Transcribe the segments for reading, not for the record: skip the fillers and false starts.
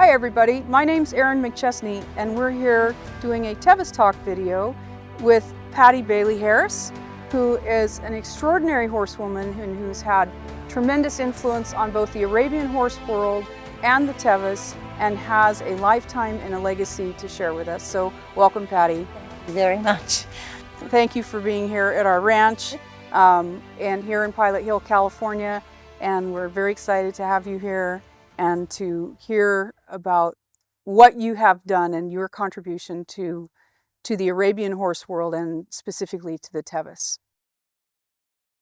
Hi everybody, my name's Erin McChesney and we're here doing a Tevis Talk video with Patti Bailey Harris, who is an extraordinary horsewoman and who's had tremendous influence on both the Arabian horse world and the Tevis, and has a lifetime and a legacy to share with us. So welcome, Patti. Thank you very much. Thank you for being here at our ranch and here in Pilot Hill, California. And we're very excited to have you here and to hear about what you have done and your contribution to the Arabian horse world and specifically to the Tevis.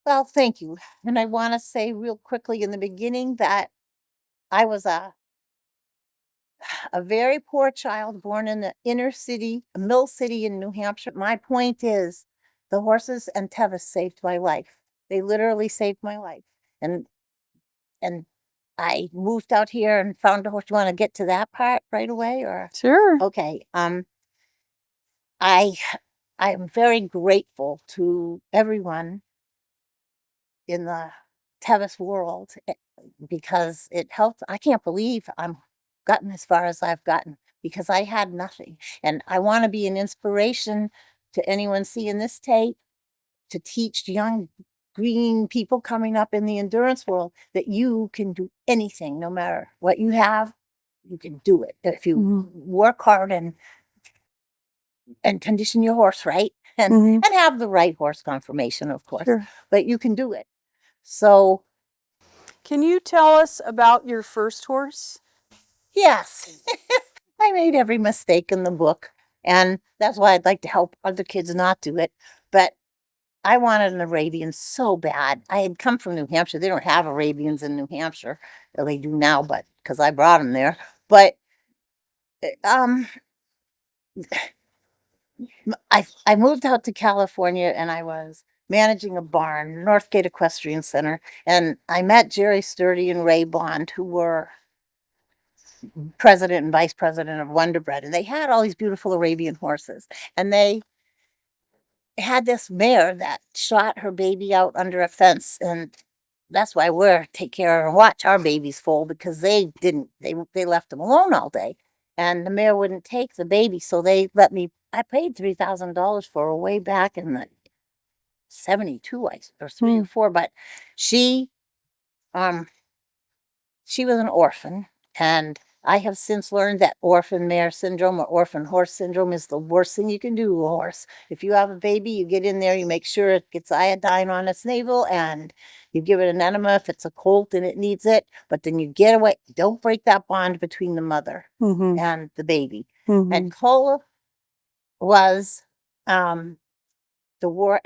Well, thank you. And I want to say real quickly in the beginning that I was a very poor child born in the inner city, a mill city in New Hampshire. My point is the horses and Tevis saved my life. They literally saved my life. And I moved out here and found a horse. You want to get to that part right away, or? Sure. Okay. I am very grateful to everyone in the Tevis world because it helped. I can't believe I'm gotten as far as I've gotten because I had nothing. And I want to be an inspiration to anyone seeing this tape to teach young green people coming up in the endurance world that you can do anything, no matter what you have, you can do it if you work hard and condition your horse right and have the right horse conformation, of course. Sure. But you can do it. So, can you tell us about your first horse? yes, I made every mistake in the book, and that's why I'd like to help other kids not do it. But I wanted an Arabian so bad. I had come from New Hampshire. They don't have Arabians in New Hampshire. Well, they do now, but because I brought them there. But I moved out to California, and I was managing a barn, Northgate Equestrian Center, and I met Jerry Sturdy and Ray Bond, who were president and vice president of Wonder Bread, and they had all these beautiful Arabian horses, and they had this mare that shot her baby out under a fence, and that's why we're take care and watch our babies foal, because they left them alone all day, and the mare wouldn't take the baby, so they let me. I paid $3,000 for her way back in the 72, or 3 or 4, but she was an orphan, and I have since learned that orphan mare syndrome or orphan horse syndrome is the worst thing you can do to a horse. If you have a baby, you get in there, you make sure it gets iodine on its navel, and you give it an enema if it's a colt and it needs it, but then you get away. Don't break that bond between the mother and the baby. And Cola was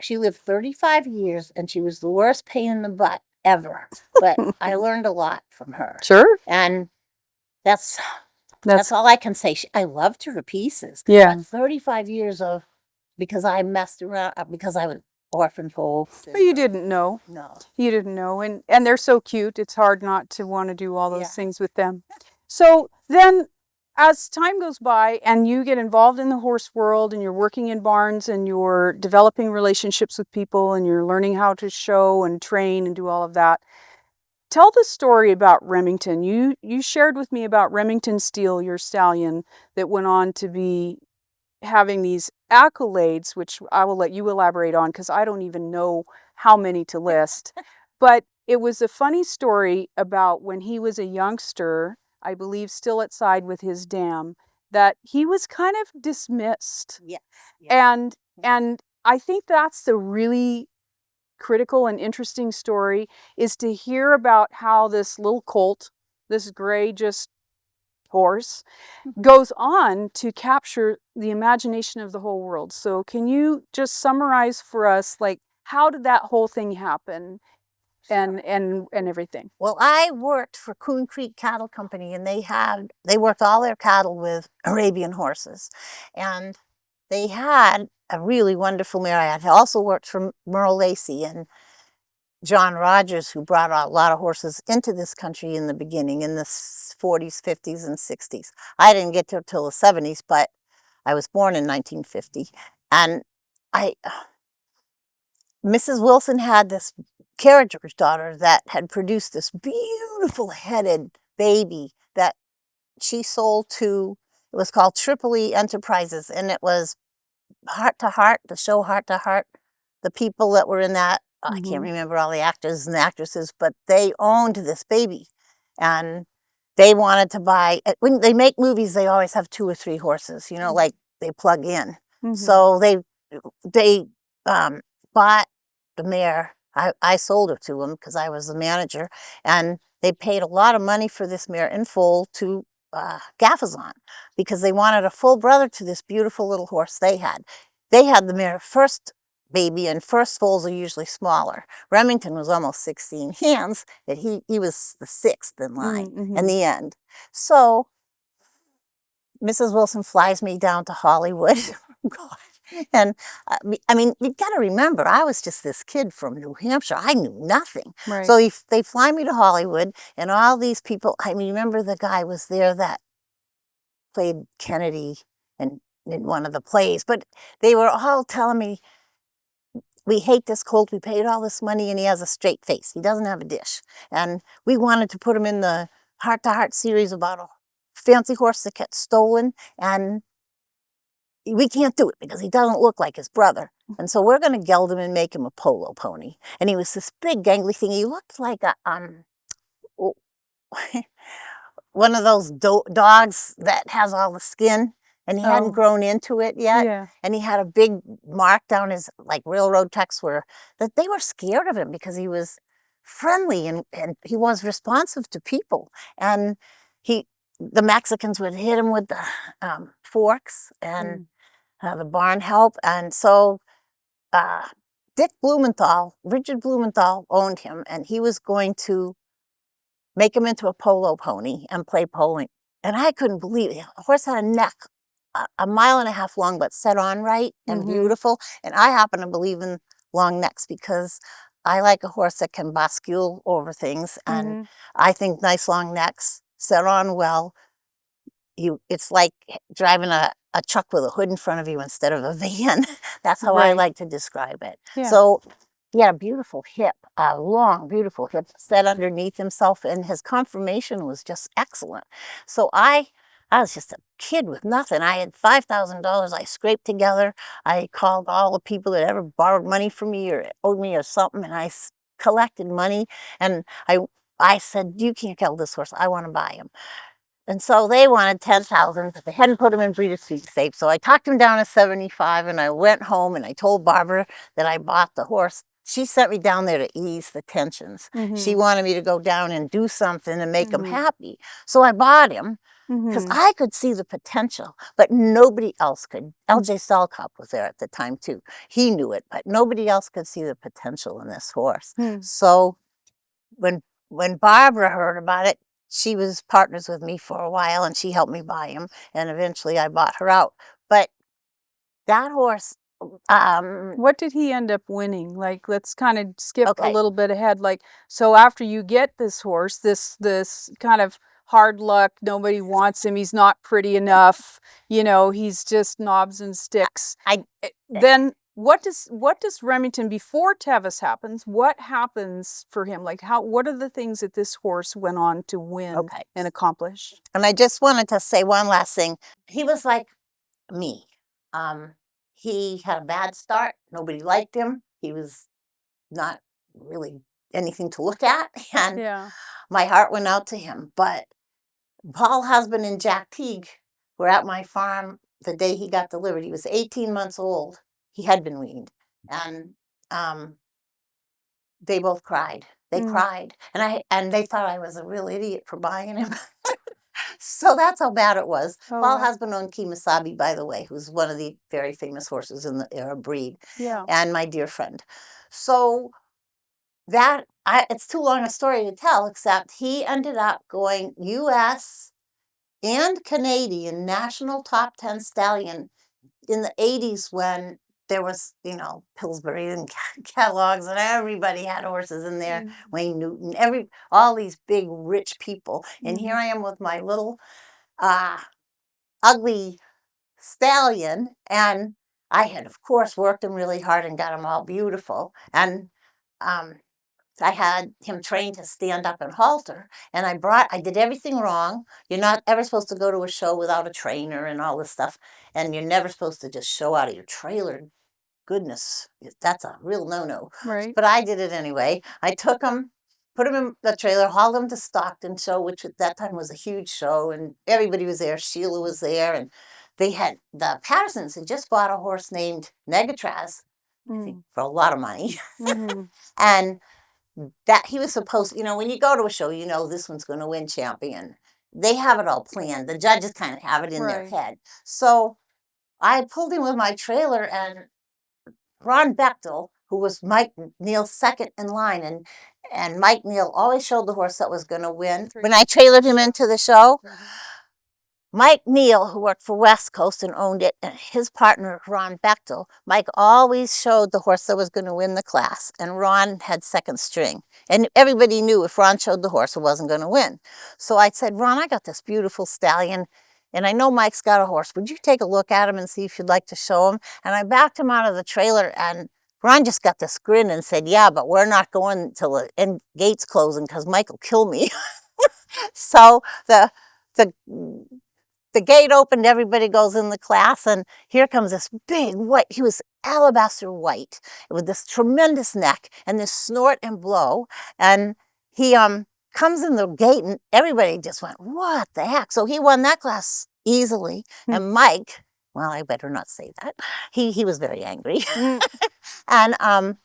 she lived 35 years, and she was the worst pain in the butt ever. But I learned a lot from her. Sure. And that's all I can say. I loved her to pieces. Yeah. But 35 years because I messed around, because I was orphan folks. But you didn't know. No. You didn't know. And they're so cute. It's hard not to want to do all those things with them. So then as time goes by and you get involved in the horse world and you're working in barns and you're developing relationships with people and you're learning how to show and train and do all of that, tell the story about Remington. You shared with me about Remington Steele, your stallion, that went on to be having these accolades, which I will let you elaborate on because I don't even know how many to list. But it was a funny story about when he was a youngster, I believe still at side with his dam, that he was kind of dismissed. Yes. And I think that's the really critical and interesting story, is to hear about how this little colt, this gray just horse, goes on to capture the imagination of the whole world. So can you just summarize for us, like, how did that whole thing happen and everything? Well, I worked for Coon Creek Cattle Company, and they worked all their cattle with Arabian horses, and they had a really wonderful mare. I had also worked for Merle Lacey and John Rogers, who brought a lot of horses into this country in the beginning, in the 40s, 50s, and 60s. I didn't get to till the 70s, but I was born in 1950. And Mrs. Wilson had this carriager's daughter that had produced this beautiful headed baby that she sold to, it was called Tripoli Enterprises, and it was Heart to Heart, the show Heart to Heart. The people that were in that, I can't remember all the actors and actresses, but they owned this baby. And they wanted to buy, when they make movies, they always have 2 or 3 horses, you know, like they plug in. So they bought the mare. I sold her to them because I was the manager, and they paid a lot of money for this mare in full to Gaffazon, because they wanted a full brother to this beautiful little horse they had. They had the mare first baby, and first foals are usually smaller. Remington was almost 16 hands, that he was the 6th in line in the end. So Mrs. Wilson flies me down to Hollywood. God. And I mean, you've got to remember, I was just this kid from New Hampshire. I knew nothing. Right. So they fly me to Hollywood, and all these people, I mean, remember the guy was there that played Kennedy in one of the plays, but they were all telling me, we hate this colt, we paid all this money, and he has a straight face. He doesn't have a dish. And we wanted to put him in the Heart to Heart series about a fancy horse that gets stolen, and we can't do it because he doesn't look like his brother. And so we're going to geld him and make him a polo pony. And he was this big gangly thing. He looked like a one of those dogs that has all the skin, and he hadn't grown into it yet. Yeah. And he had a big mark down his, like railroad techs were, that they were scared of him because he was friendly and he was responsive to people. And the Mexicans would hit him with the forks and the barn help. And so Richard Blumenthal owned him, and he was going to make him into a polo pony and play polo. And I couldn't believe it. The horse had a neck a mile and a half long, but set on right and beautiful. And I happen to believe in long necks because I like a horse that can bascule over things. And I think nice long necks, set on well, it's like driving a truck with a hood in front of you instead of a van. That's how I like to describe it. Yeah. So he had a beautiful hip, a long, beautiful hip set underneath himself, and his conformation was just excellent. So I was just a kid with nothing. I had $5,000 I scraped together. I called all the people that ever borrowed money from me or owed me or something, and I collected money. And I said, you can't kill this horse. I want to buy him. And so they wanted 10,000, but they hadn't put him in Breeders' Fee Safe. So I talked him down to 75, and I went home and I told Barbara that I bought the horse. She sent me down there to ease the tensions. She wanted me to go down and do something and make him happy. So I bought him because I could see the potential, but nobody else could. L.J. Salcop was there at the time too. He knew it, but nobody else could see the potential in this horse. So when Barbara heard about it, she was partners with me for a while, and she helped me buy him, and eventually I bought her out. But that horse, what did he end up winning? Like, let's kind of skip a little bit ahead. Like, so after you get this horse, this kind of hard luck, nobody wants him, he's not pretty enough, you know, he's just knobs and sticks. Then what does Remington, before Tevis happens, what happens for him? Like, what are the things that this horse went on to win and accomplish? And I just wanted to say one last thing. He was like me. He had a bad start. Nobody liked him. He was not really anything to look at. And my heart went out to him. But Paul Husband and Jack Teague were at my farm the day he got delivered. He was 18 months old. He had been weaned. And they both cried. They cried. And they thought I was a real idiot for buying him. So that's how bad it was. Paul Husband owned Kemosabe, by the way, who's one of the very famous horses in the Arab breed. Yeah. And my dear friend. So it's too long a story to tell, except he ended up going U.S. and Canadian national top 10 stallion in the 80s when there was, you know, Pillsbury and catalogs, and everybody had horses in there. Wayne Newton, all these big, rich people. And here I am with my little ugly stallion. And I had, of course, worked him really hard and got him all beautiful. And I had him trained to stand up and halter, and I did everything wrong. You're not ever supposed to go to a show without a trainer and all this stuff, and you're never supposed to just show out of your trailer. Goodness, that's a real no-no. Right. But I did it anyway. I took him, put him in the trailer, hauled him to Stockton show, which at that time was a huge show, and everybody was there. Sheila was there, and the Pattersons had just bought a horse named Negatraz, I think, for a lot of money. Mm-hmm. And that he was supposed, when you go to a show, this one's going to win champion. They have it all planned. The judges kind of have it in their head. So I pulled him with my trailer, and Ron Bechtel, who was Mike Neal's second in line, and Mike Neal always showed the horse that was going to win. When I trailered him into the show, Mike Neal, who worked for West Coast and owned it, and his partner, Ron Bechtel, Mike always showed the horse that was going to win the class, and Ron had second string. And everybody knew if Ron showed the horse, it wasn't going to win. So I said, Ron, I got this beautiful stallion, and I know Mike's got a horse. Would you take a look at him and see if you'd like to show him? And I backed him out of the trailer, and Ron just got this grin and said, yeah, but we're not going until the gate's closing because Mike will kill me. So the gate opened, everybody goes in the class, and here comes this big white, he was alabaster white with this tremendous neck and this snort and blow. And he comes in the gate, and everybody just went, what the heck? So he won that class easily. And Mike, well, I better not say that. He was very angry. And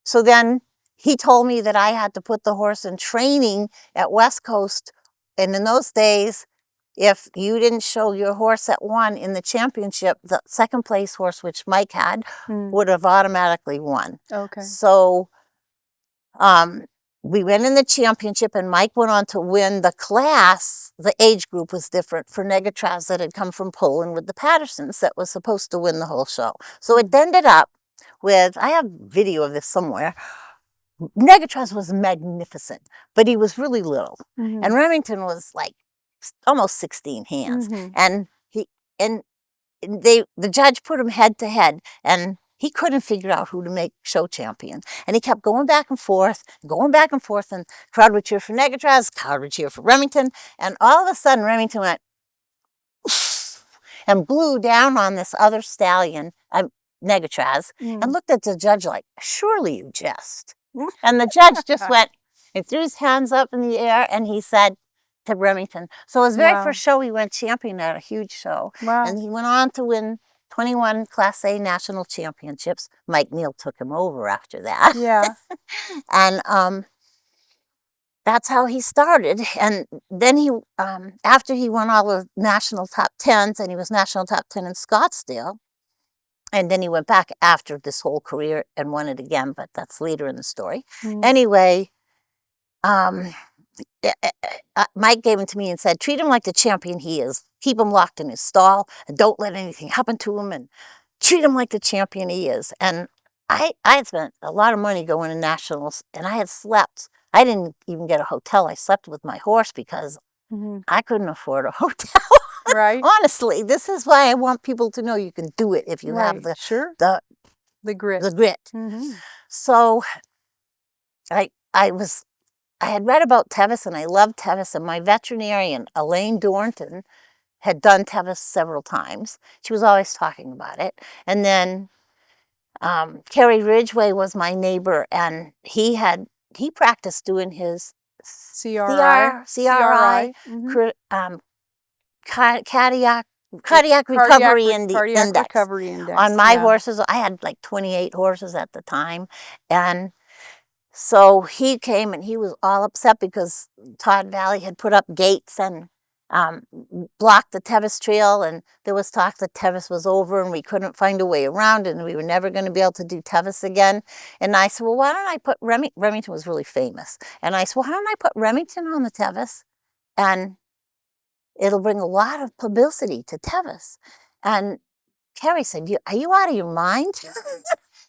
so then he told me that I had to put the horse in training at West Coast. And in those days, if you didn't show your horse that won in the championship, the second place horse, which Mike had, would have automatically won. Okay. So we went in the championship, and Mike went on to win the class. The age group was different for Negatraz that had come from Poland with the Pattersons that was supposed to win the whole show. So it ended up with, I have video of this somewhere, Negatraz was magnificent, but he was really little. And Remington was like almost 16 hands. And the judge put him head to head, and he couldn't figure out who to make show champion. And he kept going back and forth, and crowd would cheer for Negatraz, crowd would cheer for Remington. And all of a sudden, Remington went and blew down on this other stallion, Negatraz, and looked at the judge like, surely you jest. And the judge just went and threw his hands up in the air, and he said to Remington. So his very first show, he went champion at a huge show. And he went on to win 21 Class A national championships. Mike Neal took him over after that. Yeah. And that's how he started. And then he, after he won all the national top 10s, and he was national top 10 in Scottsdale, and then he went back after this whole career and won it again, but that's later in the story. Anyway, Mike gave him to me and said, treat him like the champion he is. Keep him locked in his stall, and don't let anything happen to him, and treat him like the champion he is. And I had spent a lot of money going to nationals, and I had slept. I didn't even get a hotel. I slept with my horse because I couldn't afford a hotel. Right. Honestly, this is why I want people to know you can do it if you have the grit. The grit. So I had read about Tevis, and I loved Tevis, and my veterinarian, Elaine Dornton, had done Tevis several times. She was always talking about it. And then Kerry Ridgway was my neighbor, and he practiced doing his CRI, cardiac recovery index on my horses. I had like 28 horses at the time. And so he came, and he was all upset because Todd Valley had put up gates and blocked the Tevis Trail, and there was talk that Tevis was over and we couldn't find a way around it, and we were never going to be able to do Tevis again. And I said, well, why don't I put Remington was really famous. And I said, well, why don't I put Remington on the Tevis, and it'll bring a lot of publicity to Tevis. And Kerry said, are you out of your mind?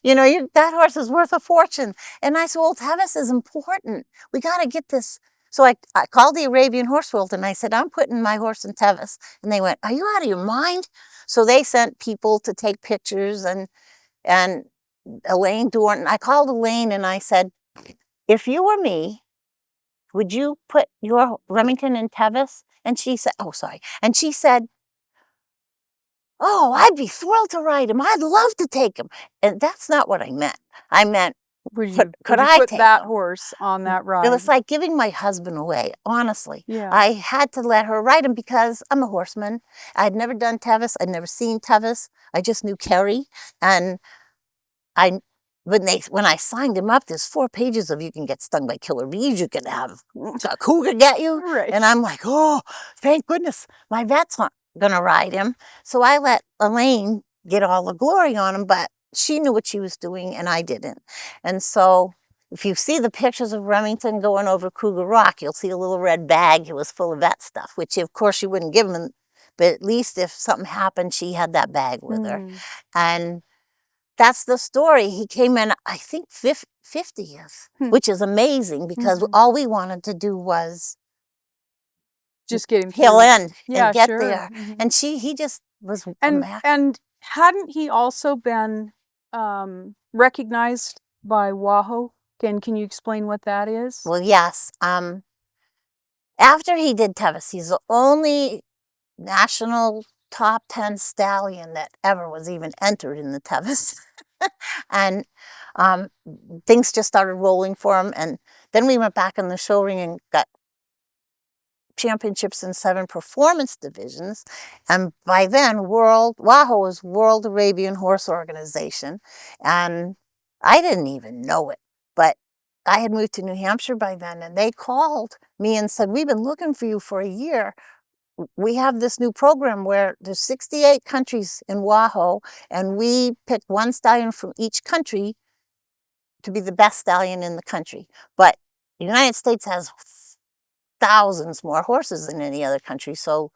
That horse is worth a fortune. And I said, well, Tevis is important. We got to get this. So I called the Arabian Horse World, and I said, I'm putting my horse in Tevis. And they went, are you out of your mind? So they sent people to take pictures, and Elaine Dornton. I called Elaine, and I said, if you were me, would you put your Remington in Tevis? And she said, oh, sorry. And she said, oh, I'd be thrilled to ride him. I'd love to take him. And that's not what I meant. I meant, Would could you I put take that him? horse on that It ride? was like giving my husband away, honestly. Yeah. I had to let her ride him because I'm a horseman. I'd never done Tevis. I'd never seen Tevis. I just knew Kerry. And I when I signed him up, there's 4 pages of you can get stung by killer bees, you can have a cougar get you. Right. And I'm like, oh, thank goodness my vet's not gonna ride him. So I let Elaine get all the glory on him, but she knew what she was doing and I didn't. And so if you see the pictures of Remington going over Cougar Rock, you'll see a little red bag. It was full of vet stuff, which of course she wouldn't give him, but at least if something happened, she had that bag with her. And that's the story. He came in, I think, 50th, which is amazing because all we wanted to do was just get him tail through. end and get sure. there. And he just was And hadn't he also been recognized by WAHO? Can you explain what that is? Well, yes. After he did Tevis, he's the only national top 10 stallion that ever was even entered in the Tevis. And things just started rolling for him. And then we went back in the show ring and got championships in 7 performance divisions. And by then, WAHO was World Arabian Horse Organization. And I didn't even know it. But I had moved to New Hampshire by then, and they called me and said, we've been looking for you for a year. We have this new program where there's 68 countries in WAHO, and we picked 1 stallion from each country to be the best stallion in the country. But the United States has thousands more horses than any other country, so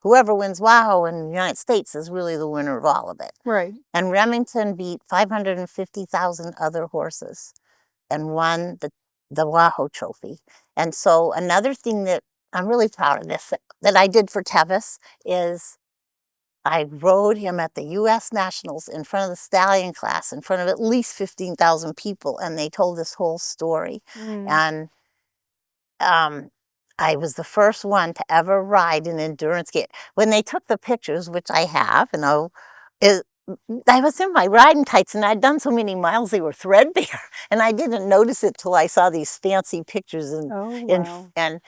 whoever wins WAHO in the United States is really the winner of all of it. Right. And Remington beat 550,000 other horses and won the WAHO trophy. And so another thing that I'm really proud of this that I did for Tevis is I rode him at the U.S. Nationals in front of the stallion class, in front of at least 15,000 people, and they told this whole story. And I was the first one to ever ride an endurance gate. When they took the pictures, which I have, and I was in my riding tights, and I'd done so many miles they were threadbare, and I didn't notice it till I saw these fancy pictures. And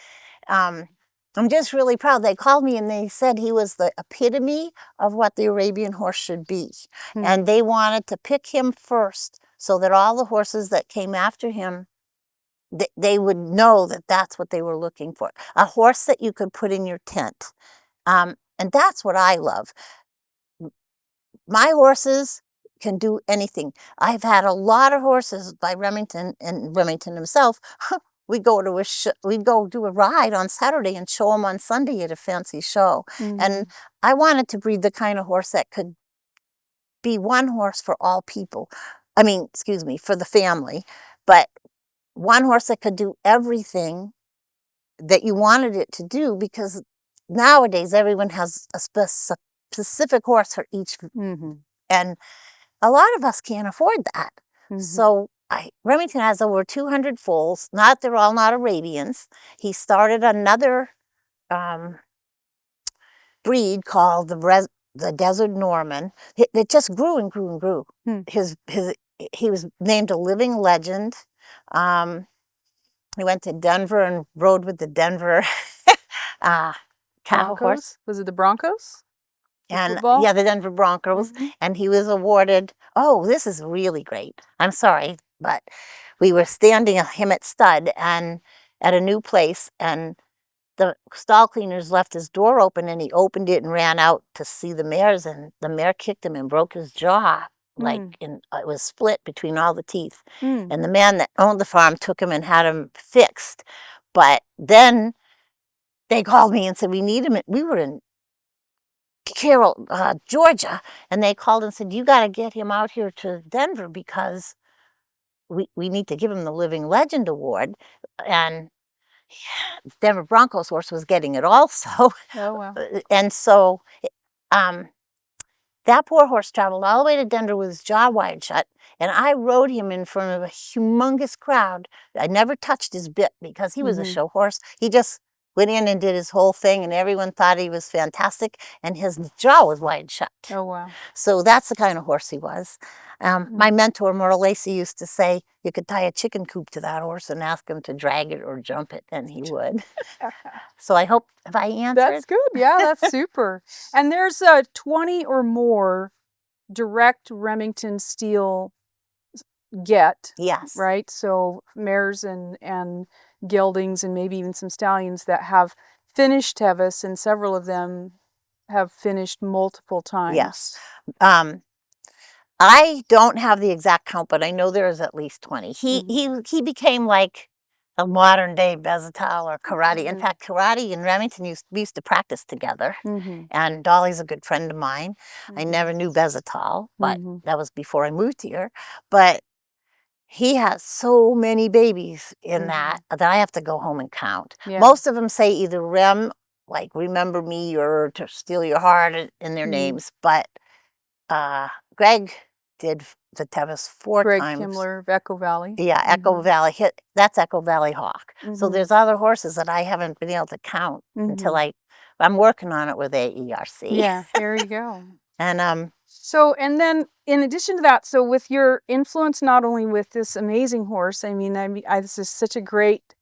I'm just really proud. They called me and they said he was the epitome of what the Arabian horse should be. And they wanted to pick him first so that all the horses that came after him, they would know that that's what they were looking for. A horse that you could put in your tent. And that's what I love. My horses can do anything. I've had a lot of horses by Remington, and Remington himself. We'd go do a ride on Saturday and show them on Sunday at a fancy show. And I wanted to breed the kind of horse that could be one horse for all people. I mean, excuse me, for the family, but one horse that could do everything that you wanted it to do, because nowadays everyone has a specific horse for each. And a lot of us can't afford that. So Remington has over 200 foals. They're all not Arabians. He started another breed called the Desert Norman. It just grew and grew and grew. He was named a living legend. He went to Denver and rode with the Denver cow horse. Was it the Broncos? And yeah, the Denver Broncos. And he was awarded, oh, this is really great. I'm sorry, but we were standing him at stud and at a new place, and the stall cleaners left his door open, and he opened it and ran out to see the mares, and the mare kicked him and broke his jaw. It was split between all the teeth. And the man that owned the farm took him and had him fixed. But then they called me and said, we need him. We were in Carroll, Georgia, and they called and said, you got to get him out here to Denver because we need to give him the Living Legend Award. And Denver Broncos horse was getting it also. Oh, wow. And so That poor horse traveled all the way to Denver with his jaw wide shut, and I rode him in front of a humongous crowd. I never touched his bit because he was a show horse. He just went in and did his whole thing, and everyone thought he was fantastic, and his jaw was wide shut. Oh, wow. So that's the kind of horse he was. My mentor, Merle Lacey, used to say you could tie a chicken coop to that horse and ask him to drag it or jump it, and he would. So I hope, have I answered? That's good. Yeah, that's super. And there's 20 or more direct Remington steel get. Yes. Right? So mares and geldings and maybe even some stallions that have finished Tevis, and several of them have finished multiple times. Yes. I don't have the exact count, but I know there is at least 20. He became like a modern day Bezital or Karate. In fact, Karate and Remington we used to practice together. And Dolly's a good friend of mine. I never knew Bezital, but that was before I moved here. But he has so many babies in that I have to go home and count. Yeah. Most of them say either Rem, like Remember Me, or To Steal Your Heart in their names, but Greg did the Tevis 4 Greg times. Himmler of Echo Valley. Yeah, Echo Valley. That's Echo Valley Hawk. So there's other horses that I haven't been able to count until I'm working on it with AERC. Yeah, there you go. And so, and then in addition to that, so with your influence not only with this amazing horse, I mean, this is such a great,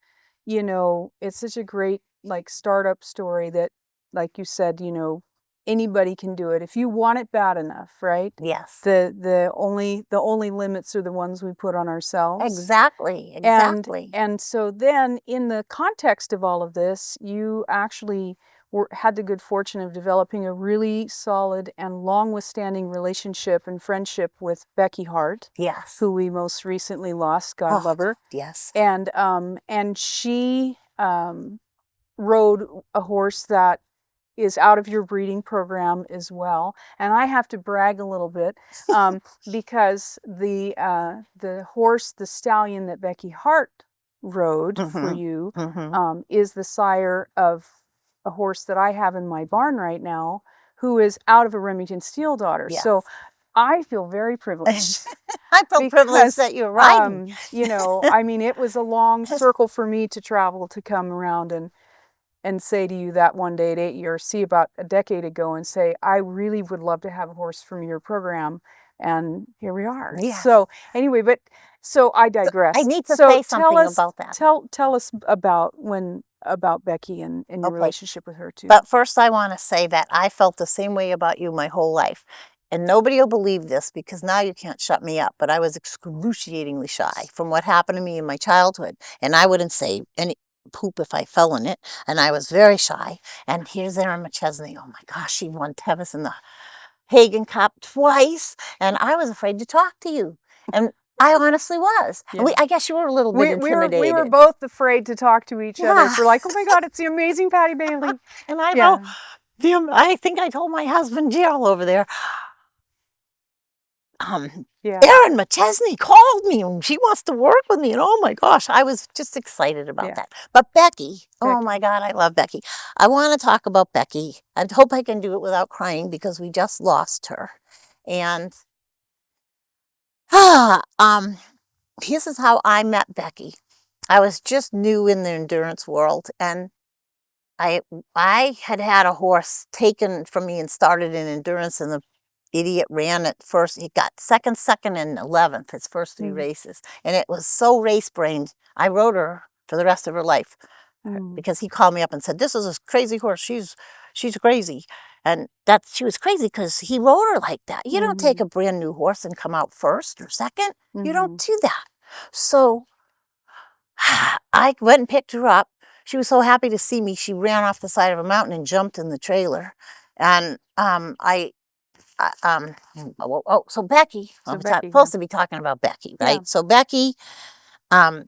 you know, it's such a great like startup story that, like you said, you know, anybody can do it if you want it bad enough, right? yes. The only limits are the ones we put on ourselves. Exactly, exactly. And so then in the context of all of this, you actually had the good fortune of developing a really solid and long withstanding relationship and friendship with Becky Hart. Yes. Who we most recently lost, God love her. Yes. And she rode a horse that is out of your breeding program as well. And I have to brag a little bit because the horse, the stallion that Becky Hart rode for you is the sire of a horse that I have in my barn right now, who is out of a Remington Steel daughter. Yes. So I feel very privileged. I feel privileged that you're riding. You know, I mean, it was a long circle for me to travel to come around and say to you that one day at AERC about a decade ago and say, I really would love to have a horse from your program. And here we are. Yeah. So anyway, but so I digress. I need to say something about that. Tell us about Becky and your relationship with her too. But first I want to say that I felt the same way about you my whole life. And nobody will believe this because now you can't shut me up, but I was excruciatingly shy from what happened to me in my childhood. And I wouldn't say any poop if I fell in it. And I was very shy. And here's Erin McChesney. Oh my gosh, she won Tevis in the Hagen Cup twice. And I was afraid to talk to you. And I honestly was. Yeah. And I guess you were a little bit intimidated. We were both afraid to talk to each other. We're like, oh my God, it's the amazing Patti Bailey. And I know, I think I told my husband Gerald over there, Erin McChesney called me and she wants to work with me. And oh my gosh, I was just excited about that. But Becky, oh my God, I love Becky. I want to talk about Becky. I hope I can do it without crying because we just lost her. And this is how I met Becky. I was just new in the endurance world, and I had had a horse taken from me and started in endurance, and the idiot ran it first. He got second, and 11th, his first 3 races. And it was so race-brained. I rode her for the rest of her life because he called me up and said, this is a crazy horse. She's crazy. And she was crazy because he rode her like that. You don't take a brand new horse and come out first or second. You don't do that. So I went and picked her up. She was so happy to see me. She ran off the side of a mountain and jumped in the trailer. And so Becky, I'm supposed to be talking about Becky, right? Yeah. So Becky, I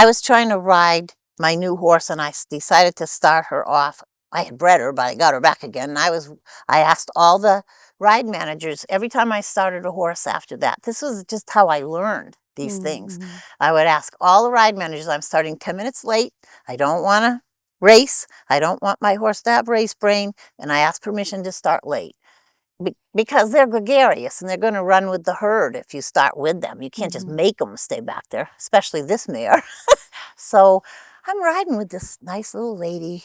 was trying to ride my new horse and I decided to start her off. I had bred her, but I got her back again. And I asked all the ride managers every time I started a horse after that. This was just how I learned these things. I would ask all the ride managers, I'm starting 10 minutes late. I don't want to race. I don't want my horse to have race brain, and I ask permission to start late. Because they're gregarious and they're going to run with the herd if you start with them. You can't just make them stay back there, especially this mare. So I'm riding with this nice little lady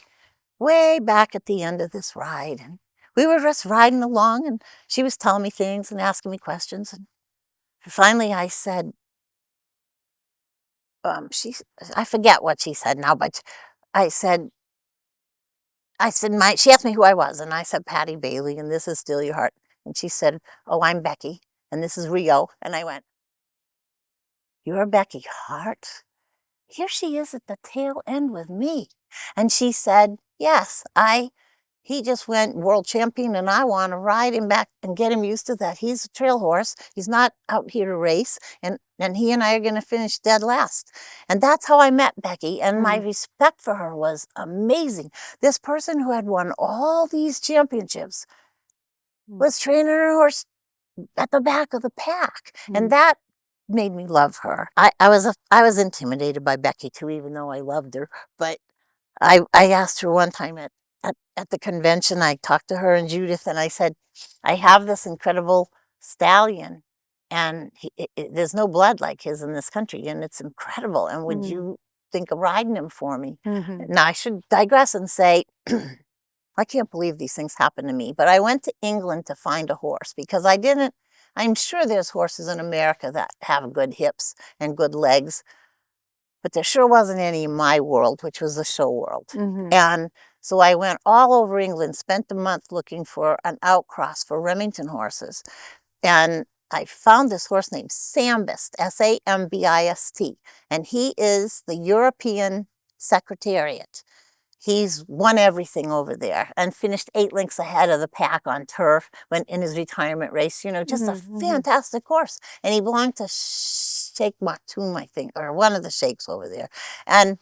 way back at the end of this ride. And we were just riding along, and she was telling me things and asking me questions. And finally I said, I forget what she said now, but I said, she asked me who I was, and I said, Patti Bailey, and this is Still Your Heart. And she said, oh, I'm Becky, and this is Rio. And I went, you're Becky Hart? Here she is at the tail end with me. And she said, yes, he just went world champion, and I want to ride him back and get him used to that. He's a trail horse. He's not out here to race, and he and I are going to finish dead last. And that's how I met Becky, and my respect for her was amazing. This person who had won all these championships was training her horse at the back of the pack, and that made me love her. I was intimidated by Becky too, even though I loved her. But I asked her one time at the convention, I talked to her and Judith, and I said, I have this incredible stallion, and there's no blood like his in this country, and it's incredible. And would you think of riding him for me? Now, I should digress and say, I can't believe these things happen to me, but I went to England to find a horse because I'm sure there's horses in America that have good hips and good legs, but there sure wasn't any in my world, which was the show world. And so I went all over England, spent a month looking for an outcross for Remington horses. And I found this horse named Sambist, Sambist, and he is the European Secretariat. He's won everything over there and finished 8 lengths ahead of the pack on turf when in his retirement race. You know, just a fantastic horse. And he belonged to Sheikh Maktoum, I think, or one of the sheikhs over there. And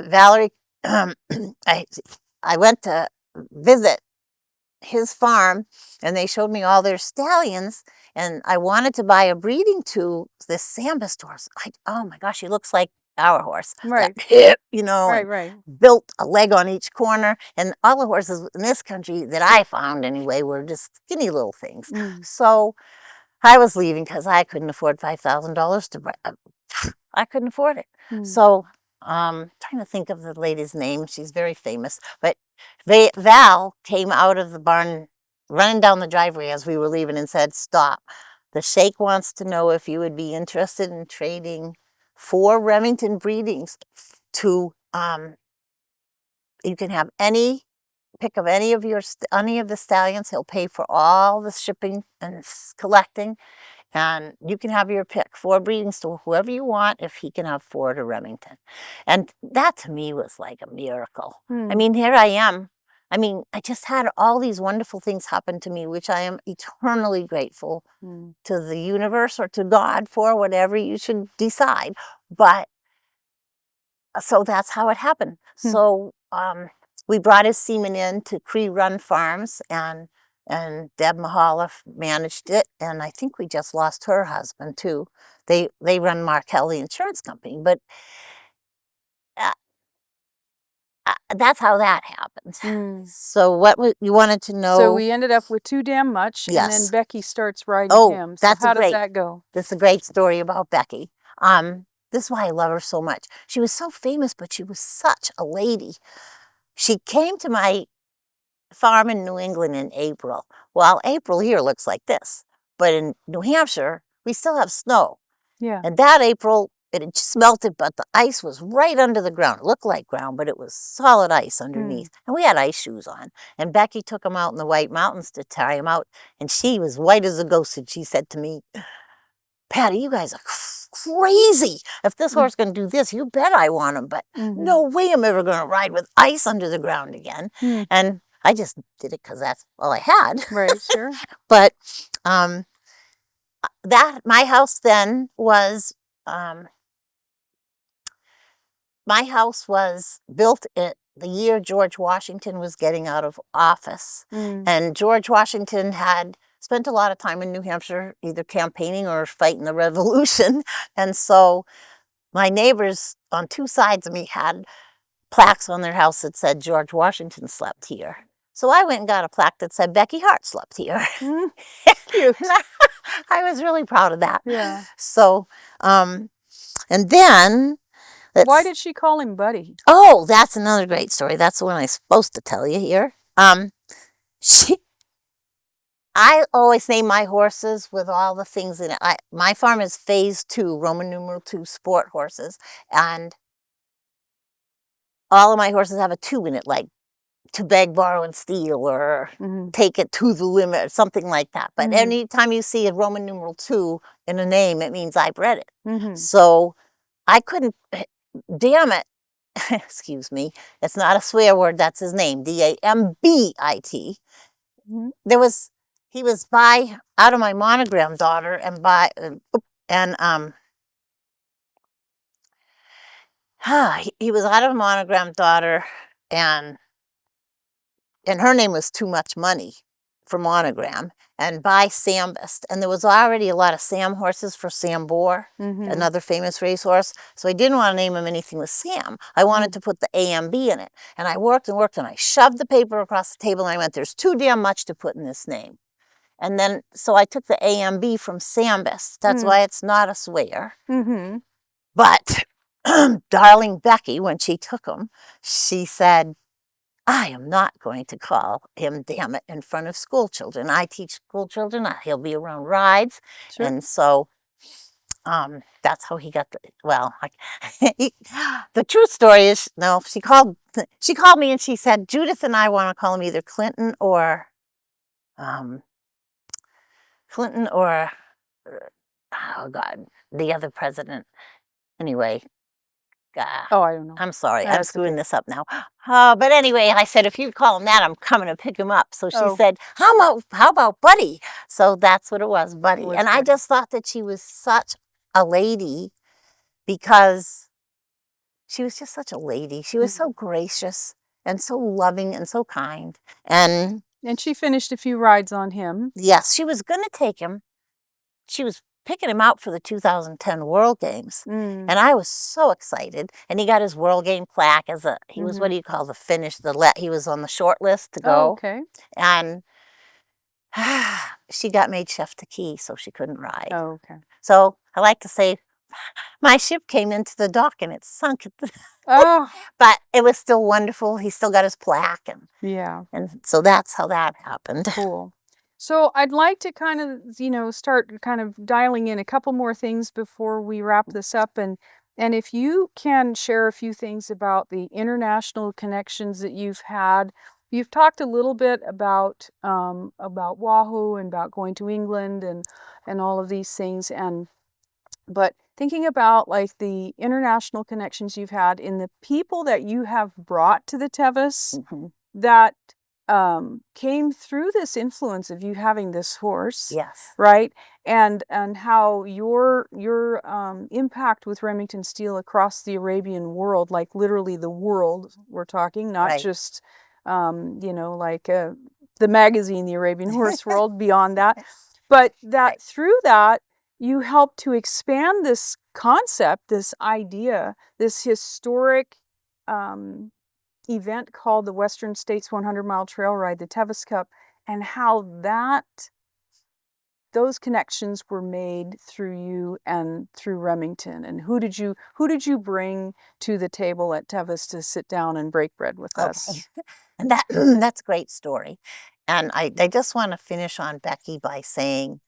Valerie, I went to visit his farm, and they showed me all their stallions, and I wanted to buy a breeding to this Sambist horse. Oh my gosh, he looks like our horse. Right. That hip, you know, Right. built a leg on each corner. And all the horses in this country that I found anyway were just skinny little things. So I was leaving because I couldn't afford $5,000 to buy. I couldn't afford it. So trying to think of the lady's name. She's very famous. But Val came out of the barn running down the driveway as we were leaving and said, stop. The sheikh wants to know if you would be interested in trading 4 Remington breedings to, you can have any pick of any of the stallions. He'll pay for all the shipping and collecting. And you can have your pick, 4 breedings to whoever you want if he can have 4 to Remington. And that to me was like a miracle. I mean, here I am. I mean, I just had all these wonderful things happen to me, which I am eternally grateful to the universe or to God for, whatever you should decide. But so that's how it happened. So we brought his semen in to Cree Run Farms, and Deb Mahala managed it, and I think we just lost her husband too. They run Markel, the insurance company, but that's how that happened. So what you wanted to know? So we ended up with Too Damn Much, and then Becky starts riding him. So how does that go? That's a great story about Becky. This is why I love her so much. She was so famous, but she was such a lady. She came to my farm in New England in April. Well, April here looks like this, but in New Hampshire, we still have snow. Yeah. And that April, it had just melted, but the ice was right under the ground. It looked like ground, but it was solid ice underneath. And we had ice shoes on. And Becky took them out in the White Mountains to try them out. And she was white as a ghost. And she said to me, Patti, you guys are crazy. If this horse can do this, you bet I want him. But no way I'm ever going to ride with ice under the ground again. And I just did it because that's all I had. Right, sure. But my house then was, my house was built at the year George Washington was getting out of office. And George Washington had spent a lot of time in New Hampshire, either campaigning or fighting the Revolution. And so my neighbors on 2 sides of me had plaques on their house that said George Washington slept here. So I went and got a plaque that said Becky Hart slept here. Cute. I was really proud of that. Yeah. So, and then why did she call him Buddy? Oh, that's another great story. That's the one I'm supposed to tell you here. I always name my horses with all the things in it. My farm is phase 2, Roman numeral 2 sport horses. And all of my horses have a 2 in it, like to beg, borrow, and steal, or take it to the limit, or something like that. But anytime you see a Roman numeral 2 in a name, it means I bred it. So I couldn't, damn it, excuse me, it's not a swear word, that's his name, D-A-M-B-I-T. He was out of my monogram daughter, and he was out of a monogram daughter, and her name was Too Much Money for monogram, and by Sambist. And there was already a lot of Sam horses for Sam Bohr, another famous racehorse. So I didn't want to name him anything with Sam. I wanted to put the A-M-B in it. And I worked and worked, and I shoved the paper across the table, and I went, there's too damn much to put in this name. And then, so I took the A-M-B from Sambist. That's why it's not a swear. But darling Becky, when she took him, she said, I am not going to call him damn it in front of school children. I teach school children. He'll be around rides. Sure. And so that's how he got the true story is, no, she called me and she said, Judith and I want to call him either Clinton or oh God, the other president. Anyway, oh, I don't know. I'm sorry, I'm screwing this up now. But anyway, I said, if you call him that, I'm coming to pick him up. So she said, how about Buddy? So that's what it was, Buddy. And Buddy. I just thought that she was such a lady, because she was just such a lady. She was so gracious and so loving and so kind. And she finished a few rides on him. Yes, she was going to take him. She was picking him out for the 2010 World Games. And I was so excited. And he got his World Game plaque he was, what do you call the finish? He was on the short list to go. Oh, okay. And she got made chef de quay, so she couldn't ride. Oh, okay. So I like to say, my ship came into the dock and it sunk. But it was still wonderful. He still got his plaque. And so that's how that happened. Cool. So I'd like to kind of, start kind of dialing in a couple more things before we wrap this up. And if you can share a few things about the international connections that you've had. You've talked a little bit about Wahoo and about going to England and all of these things. But thinking about like the international connections you've had in the people that you have brought to the Tevis that came through this influence of you having this horse. Yes. Right. And how your impact with Remington Steele across the Arabian world, like literally the world we're talking, not just, like the magazine, the Arabian Horse World, beyond that, but that through that, you helped to expand this concept, this idea, this historic event called the Western States 100-mile Trail Ride, the Tevis Cup, and how those connections were made through you and through Remington. And who did you bring to the table at Tevis to sit down and break bread with us? And that's a great story. And I just want to finish on Becky by saying,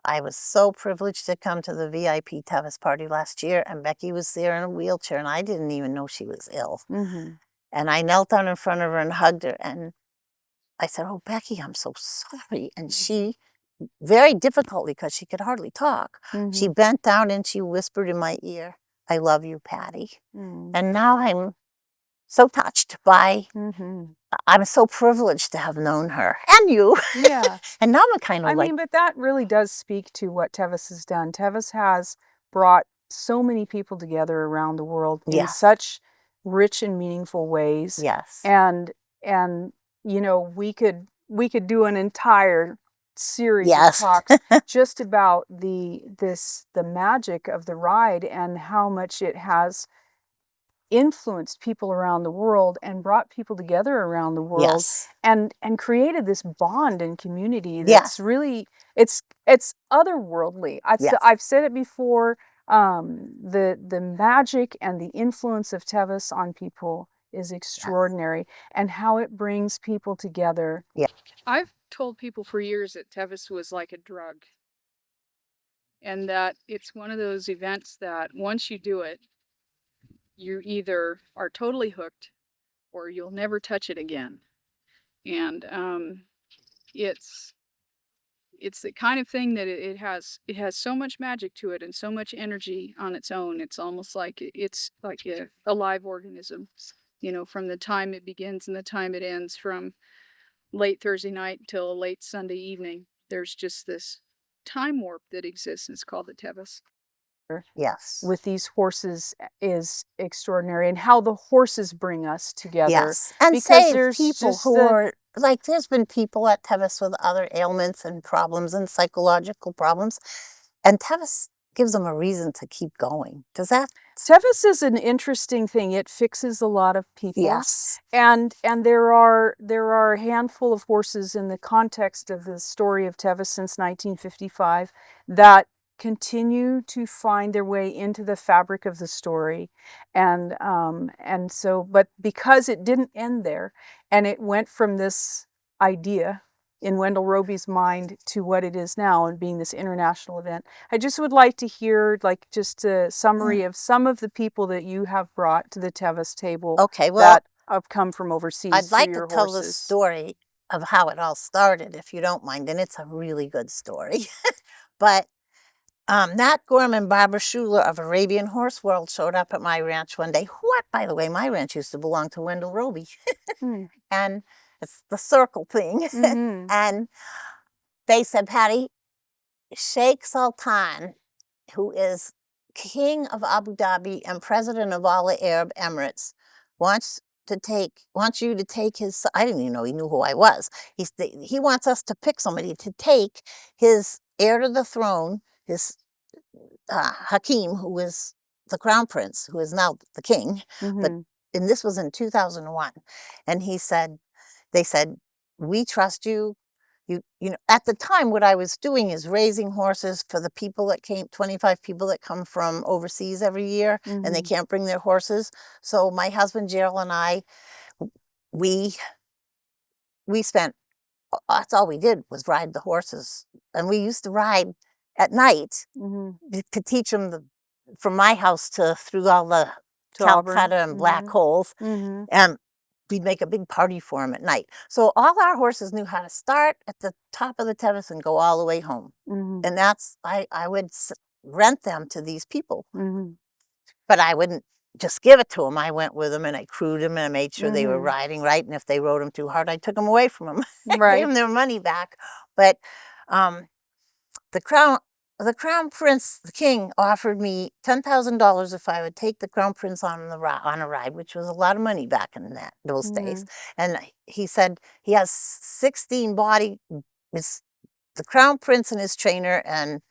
I was so privileged to come to the VIP Tevis party last year, and Becky was there in a wheelchair, and I didn't even know she was ill. And I knelt down in front of her and hugged her, and I said, oh, Becky, I'm so sorry. And she, very difficultly, because she could hardly talk, she bent down and she whispered in my ear, I love you, Patti. And now I'm so touched by, I'm so privileged to have known her and you. Yeah. And now I'm kind of I mean, but that really does speak to what Tevis has done. Tevis has brought so many people together around the world in such rich and meaningful ways. Yes. And we could do an entire series of talks just about the magic of the ride and how much it has influenced people around the world and brought people together around the world, Yes. and created this bond and community Yes. that's really, it's otherworldly. Yes. I've said it before, the magic and the influence of Tevis on people is extraordinary, and how it brings people together. Yeah. I've told people for years that Tevis was like a drug, and that it's one of those events that once you do it, you either are totally hooked or you'll never touch it again. And it's the kind of thing that it has so much magic to it and so much energy on its own. It's almost like it's like a live organism, you know, from the time it begins and the time it ends, from late Thursday night till late Sunday evening. There's just this time warp that exists. It's called the Tevis. Yes. With these horses is extraordinary, and how the horses bring us together. Yes, and because save there's people just who are, like, there's been people at Tevis with other ailments and problems and psychological problems, and Tevis gives them a reason to keep going. Does that? Tevis is an interesting thing. It fixes a lot of people. Yes. And there are a handful of horses in the context of the story of Tevis since 1955 that continue to find their way into the fabric of the story. And so, but because it didn't end there, and it went from this idea in Wendell Roby's mind to what it is now and being this international event, I just would like to hear, like, just a summary of some of the people that you have brought to the Tevis table. Okay, well, that have come from overseas I'd like through to your tell the horses. story of how it all started, if you don't mind, and it's a really good story. But Nat Gorham and Barbara Schuler of Arabian Horse World showed up at my ranch one day. What, by the way, my ranch used to belong to Wendell Roby. And it's the circle thing. Mm-hmm. And they said, Patti, Sheikh Sultan, who is king of Abu Dhabi and president of all the Arab Emirates, wants you to take his, I didn't even know he knew who I was. He wants us to pick somebody to take his heir to the throne, his Hakim, who is the crown prince, who is now the king. But, and this was in 2001. And they said, we trust you. You know, at the time, what I was doing is raising horses for the people that came, 25 people that come from overseas every year, and they can't bring their horses. So my husband, Gerald, and I, we spent, that's all we did was ride the horses. And we used to ride at night to teach them from my house through all the Calcutta and black holes. And we'd make a big party for them at night. So all our horses knew how to start at the top of the Tevis and go all the way home. And that's, I would rent them to these people. But I wouldn't just give it to them. I went with them and I crewed them and I made sure they were riding right. And if they rode them too hard, I took them away from them. I gave them their money back. But the crown prince, the king, offered me $10,000 if I would take the crown prince on a ride, which was a lot of money back in those days. And he said he has 16 the crown prince and his trainer, and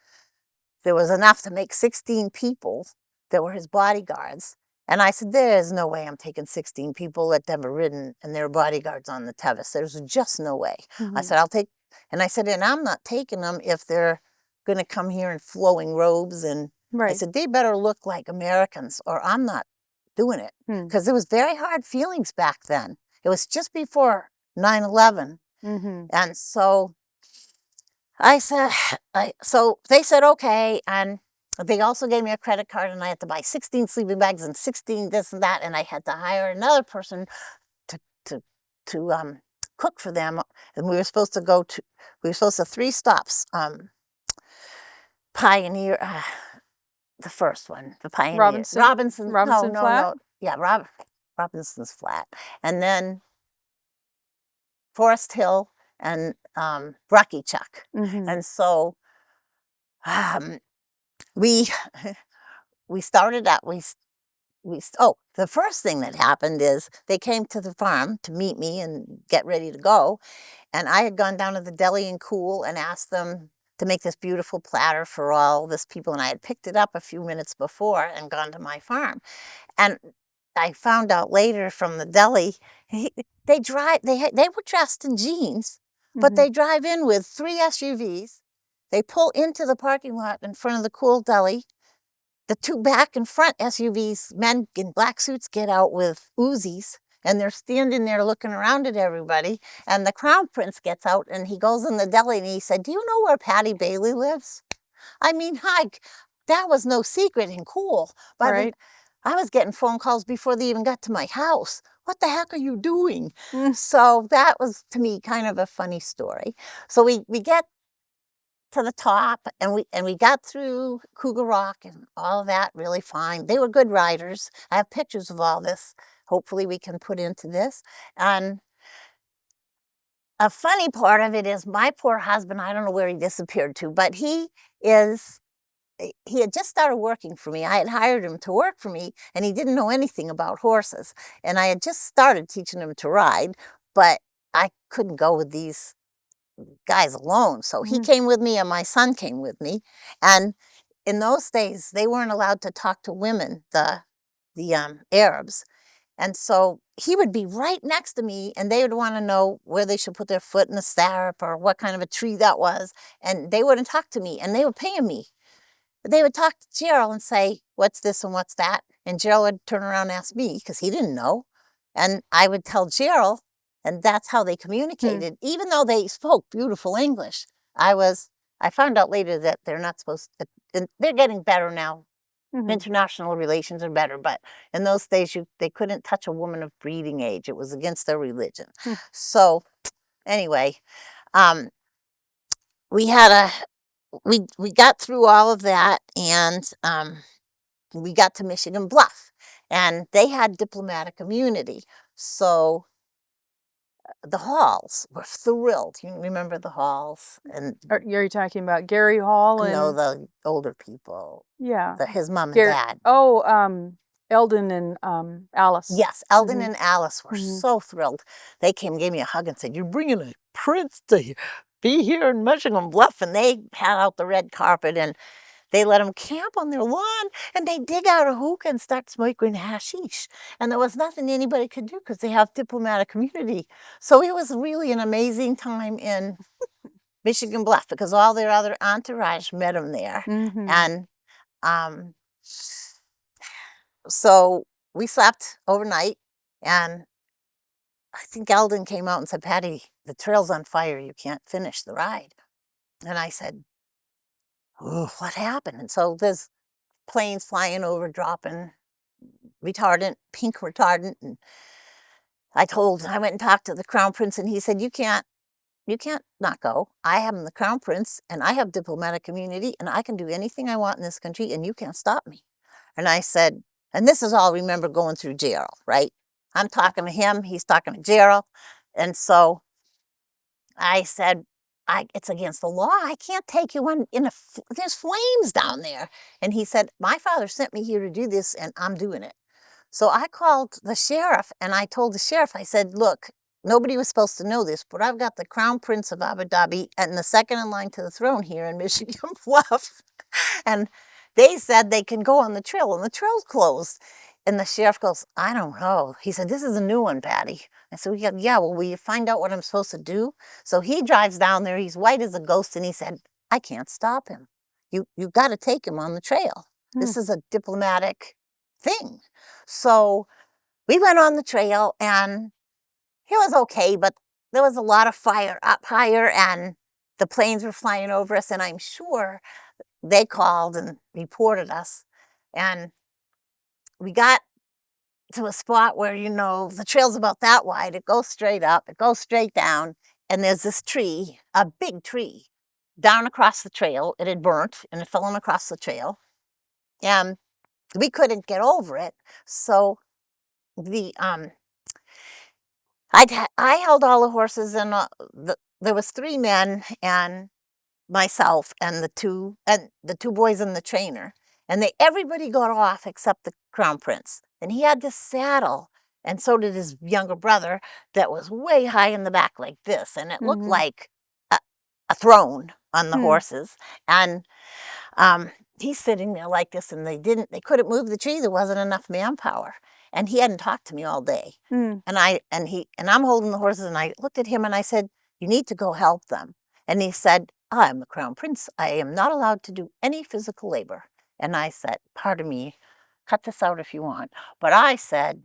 there was enough to make 16 people that were his bodyguards. And I said, there's no way I'm taking 16 people that never ridden and their bodyguards on the Tevis. There's just no way. I said, and I said, and I'm not taking them if they're going to come here in flowing robes. And I said, they better look like Americans or I'm not doing it. Because there was very hard feelings back then. It was just before 9/11. And so I said, so they said, okay. And they also gave me a credit card and I had to buy 16 sleeping bags and 16 this and that. And I had to hire another person to cook for them. And we were supposed to 3 stops. Pioneer, the first one, the Pioneer. Robinson Flat? Yeah, Robinson's Flat. And then Forest Hill and Rocky Chuck. And so we started out, the first thing that happened is they came to the farm to meet me and get ready to go. And I had gone down to the deli and Cool and asked them to make this beautiful platter for all this people. And I had picked it up a few minutes before and gone to my farm. And I found out later from the deli, they were dressed in jeans, but they drive in with 3 SUVs. They pull into the parking lot in front of the cool deli. The 2 back and front SUVs, men in black suits, get out with Uzis, and they're standing there looking around at everybody. And the Crown Prince gets out, and he goes in the deli, and he said, "Do you know where Patti Bailey lives?" I mean, that was no secret and cool. Right. I was getting phone calls before they even got to my house. "What the heck are you doing?" So that was, to me, kind of a funny story. So we get to the top, and we got through Cougar Rock and all of that really fine. They were good riders. I have pictures of all this. Hopefully we can put into this. And a funny part of it is my poor husband, I don't know where he disappeared to, but he had just started working for me. I had hired him to work for me, and he didn't know anything about horses. And I had just started teaching him to ride, but I couldn't go with these guys alone. So he came with me, and my son came with me. And in those days, they weren't allowed to talk to women, the Arabs. And so he would be right next to me, and they would want to know where they should put their foot in the stirrup or what kind of a tree that was. And they wouldn't talk to me, and they were paying me. But they would talk to Gerald and say, "What's this and what's that?" And Gerald would turn around and ask me because he didn't know. And I would tell Gerald, and that's how they communicated. Even though they spoke beautiful English, I found out later that they're not supposed to, and they're getting better now. International relations are better, but in those days, they couldn't touch a woman of breeding age. It was against their religion. So anyway, um, we had we got through all of that, and we got to Michigan Bluff, and they had diplomatic immunity. So the Halls were thrilled. You remember the Halls? And Are you talking about Gary Hall no, and the older people. yeah, His mom and dad. Eldon and Alice. Yes, Eldon and Alice were so thrilled. They came and gave me a hug and said, "You're bringing a prince to be here in Michigan Bluff." And they had out the red carpet, and they let them camp on their lawn, and they dig out a hookah and start smoking hashish. And there was nothing anybody could do because they have diplomatic immunity. So it was really an amazing time in Michigan Bluff because all their other entourage met them there. And so we slept overnight, and I think Eldon came out and said, "Patti, the trail's on fire. You can't finish the ride." And I said, "Oh, what happened?" And so there's planes flying over, dropping pink retardant. And I went and talked to the Crown Prince, and he said, you can't not go. I am the Crown Prince, and I have diplomatic immunity, and I can do anything I want in this country, and you can't stop me." And I said, and this is all, remember, going through Gerald, right? I'm talking to him, he's talking to Gerald. And so I said, "It's against the law. I can't take you there's flames down there." And he said, "My father sent me here to do this, and I'm doing it." So I called the sheriff, and I told the sheriff, I said, "Look, nobody was supposed to know this, but I've got the Crown Prince of Abu Dhabi and the second in line to the throne here in Michigan Bluff." And they said they can go on the trail, and the trail's closed. And the sheriff goes, "I don't know." He said, "This is a new one, Patti." I said, "Yeah, well, will you find out what I'm supposed to do?" So he drives down there. He's white as a ghost, and he said, "I can't stop him. You got to take him on the trail. This is a diplomatic thing." So we went on the trail, and it was okay, but there was a lot of fire up higher, and the planes were flying over us, and I'm sure they called and reported us. And we got to a spot where, the trail's about that wide. It goes straight up, it goes straight down, and there's this tree, a big tree, down across the trail. It had burnt, and it fell on across the trail, and we couldn't get over it. So the I held all the horses, and there was 3 men and myself and the two boys and the trainer, and everybody got off except the Crown Prince, and he had this saddle, and so did his younger brother, that was way high in the back like this, and it looked like a throne on the horses. And he's sitting there like this, and they couldn't move the tree. There wasn't enough manpower. And he hadn't talked to me all day. Mm. And I'm holding the horses, and I looked at him and I said, "You need to go help them." And he said, "I'm the crown prince. I am not allowed to do any physical labor." And I said, "Pardon me, cut this out if you want." But I said,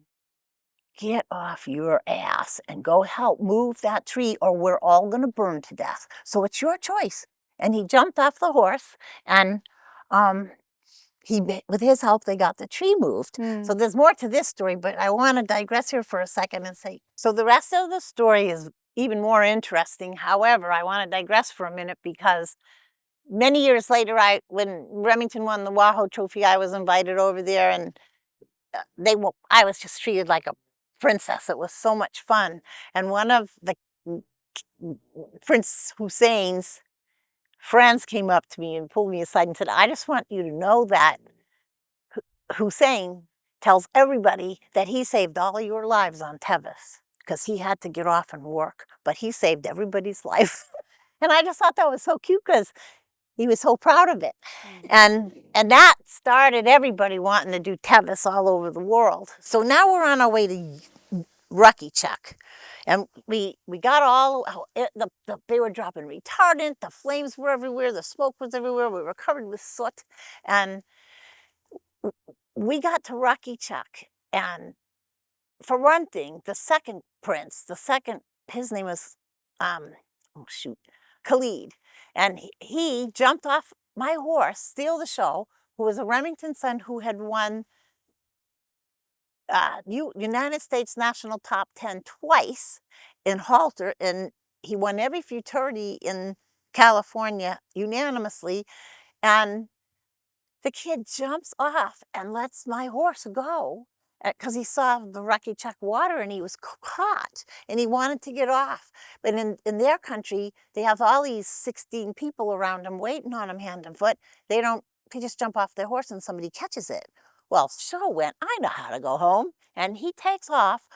"Get off your ass and go help move that tree, or we're all going to burn to death. So it's your choice." And he jumped off the horse, and um, with his help, they got the tree moved. So there's more to this story, but I want to digress here for a second and say, so the rest of the story is even more interesting. However, I want to digress for a minute because many years later, when Remington won the Wahoo Trophy, I was invited over there, and I was just treated like a princess. It was so much fun. And one of the Prince Hussein's friends came up to me and pulled me aside and said, "I just want you to know that Hussein tells everybody that he saved all your lives on Tevis because he had to get off and work, but he saved everybody's life." And I just thought that was so cute because he was so proud of it. And that started everybody wanting to do Tevis all over the world. So now we're on our way to Rucky Chuck. And we got they were dropping retardant, the flames were everywhere, the smoke was everywhere, we were covered with soot. And we got to Rucky Chuck. And for one thing, the second prince, his name was, Khalid. And he jumped off my horse, Steal the Show, who was a Remington son who had won United States National Top 10 twice in halter, and he won every futurity in California unanimously. And the kid jumps off and lets my horse go because he saw the Rucky Chuck water and he was caught and he wanted to get off. But in their country, they have all these 16 people around him waiting on him hand and foot. They just jump off their horse and somebody catches it. Well, Show went, "I know how to go home." And he takes off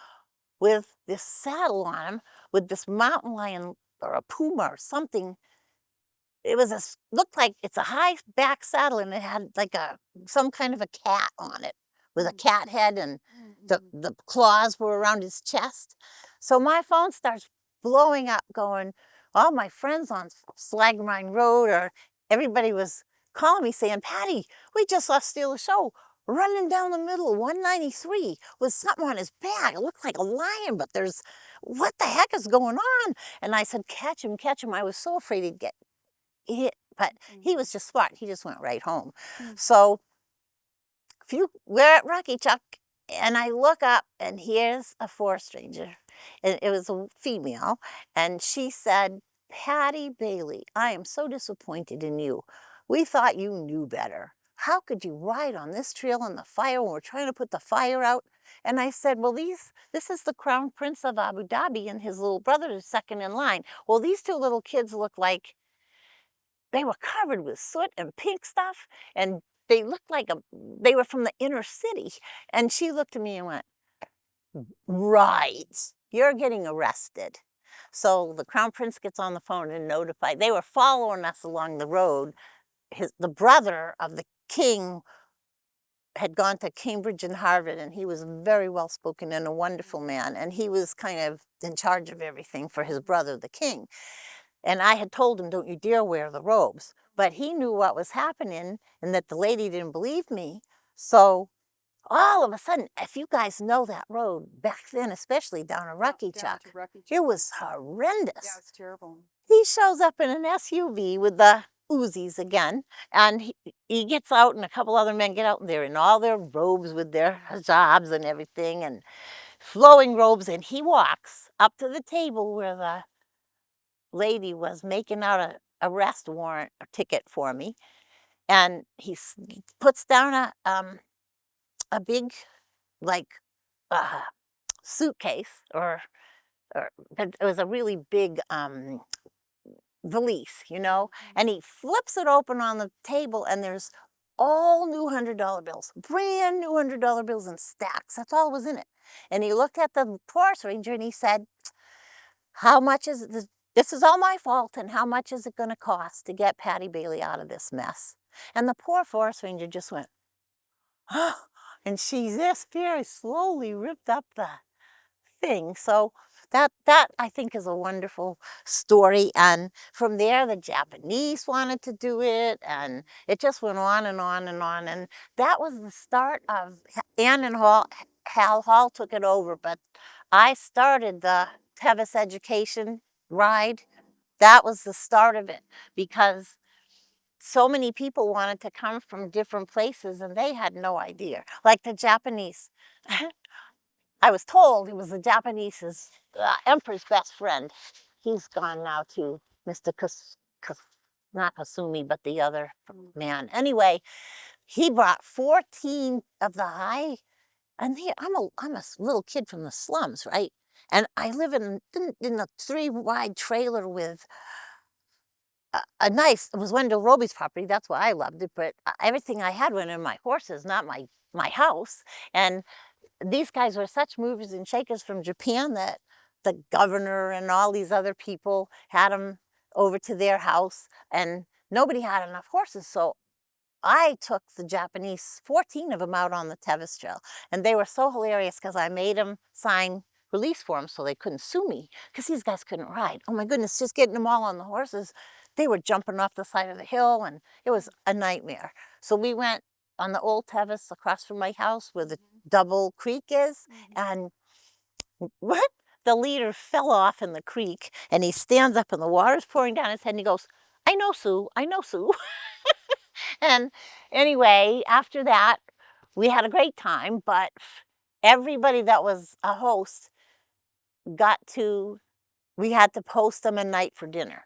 with this saddle on him with this mountain lion or a puma or something. It looked like it's a high back saddle, and it had like some kind of a cat on it with a cat head, and the claws were around his chest. So my phone starts blowing up going, all my friends on Slagmine Road, or everybody was calling me saying, "Patty, we just saw Steal the Show running down the middle of 193 with something on his back. It looked like a lion, but what the heck is going on?" And I said, "Catch him, catch him." I was so afraid he'd get hit, but he was just smart. He just went right home. So we're at Rucky Chuck, and I look up, and here's a forest ranger. And it was a female, and she said, "Patti Bailey, I am so disappointed in you. We thought you knew better. How could you ride on this trail in the fire when we're trying to put the fire out?" And I said, "Well, this is the Crown Prince of Abu Dhabi, and his little brother is second in line. Well, these two little kids look like they were covered with soot and pink stuff, and they looked like they were from the inner city." And she looked at me and went, "Right, you're getting arrested." So the Crown Prince gets on the phone and notified. They were following us along the road. The brother of the king had gone to Cambridge and Harvard, and he was very well spoken and a wonderful man. And he was kind of in charge of everything for his brother, the king. And I had told him, "Don't you dare wear the robes." But he knew what was happening and that the lady didn't believe me. So all of a sudden, if you guys know that road back then, especially down a Rucky Chuck, it was horrendous. Yeah, it's terrible. He shows up in an SUV with the Uzis again, and he gets out, and a couple other men get out, and they're in all their robes with their hijabs and everything, and flowing robes, and he walks up to the table where the lady was making out a arrest warrant or ticket for me, and he puts down a big like suitcase, or it was a really big valise, and he flips it open on the table, and there's all new $100 bills, brand new $100 bills in stacks. That's all was in it. And he looked at the forest ranger and he said, "How much is this? This is all my fault, and how much is it going to cost to get Patti Bailey out of this mess?" And the poor forest ranger just went, oh, and she just very slowly ripped up the thing. So that I think is a wonderful story. And from there, the Japanese wanted to do it, and it just went on and on and on. And that was the start of Ann and Hal Hall took it over, but I started the Tevis education ride. That was the start of it, because so many people wanted to come from different places and they had no idea. Like the Japanese. I was told it was the Japanese's emperor's best friend. He's gone now to Mr. Not Kasumi, but the other man. Anyway, he brought 14 of the high, and I'm a little kid from the slums, right? And I live in a 3-wide trailer with a nice, it was Wendell Roby's property, that's why I loved it, but everything I had went in my horses, not my house. And these guys were such movers and shakers from Japan that the governor and all these other people had them over to their house, and nobody had enough horses. So I took the Japanese, 14 of them, out on the Tevis Trail. And they were so hilarious because I made them sign release forms so they couldn't sue me, because these guys couldn't ride. Oh my goodness, just getting them all on the horses. They were jumping off the side of the hill, and it was a nightmare. So we went on the old Tevis across from my house where the double creek is, and what? The leader fell off in the creek, and he stands up and the water's pouring down his head, and he goes, I know, Sue, I know, Sue. And anyway, after that, we had a great time, but everybody that was a host we had to post them a night for dinner.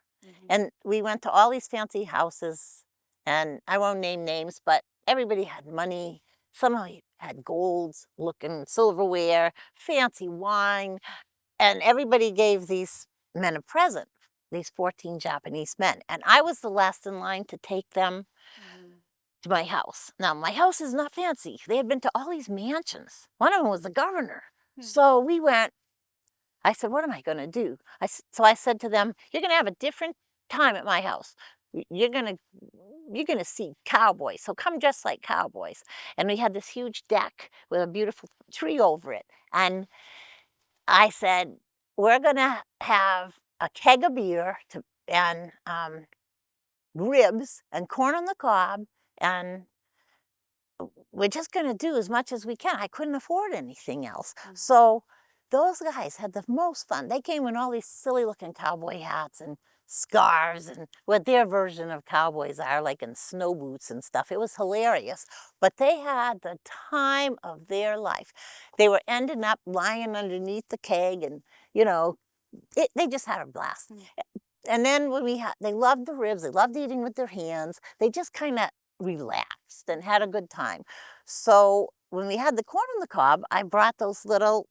And we went to all these fancy houses, and I won't name names, but everybody had money. Some had golds looking silverware, fancy wine, and everybody gave these men a present, these 14 Japanese men. And I was the last in line to take them to my house. Now, my house is not fancy. They had been to all these mansions. One of them was the governor. So we went. I said, what am I going to do? So I said to them, you're going to have a different time at my house. You're going to see cowboys. So come dressed like cowboys. And we had this huge deck with a beautiful tree over it. And I said, we're going to have a keg of beer and ribs and corn on the cob, and we're just going to do as much as we can. I couldn't afford anything else. So those guys had the most fun. They came in all these silly looking cowboy hats and scarves and what their version of cowboys are, like in snow boots and stuff. It was hilarious. But they had the time of their life. They were ending up lying underneath the keg, and, they just had a blast. And then when they loved the ribs, they loved eating with their hands. They just kind of relaxed and had a good time. So when we had the corn on the cob, I brought those little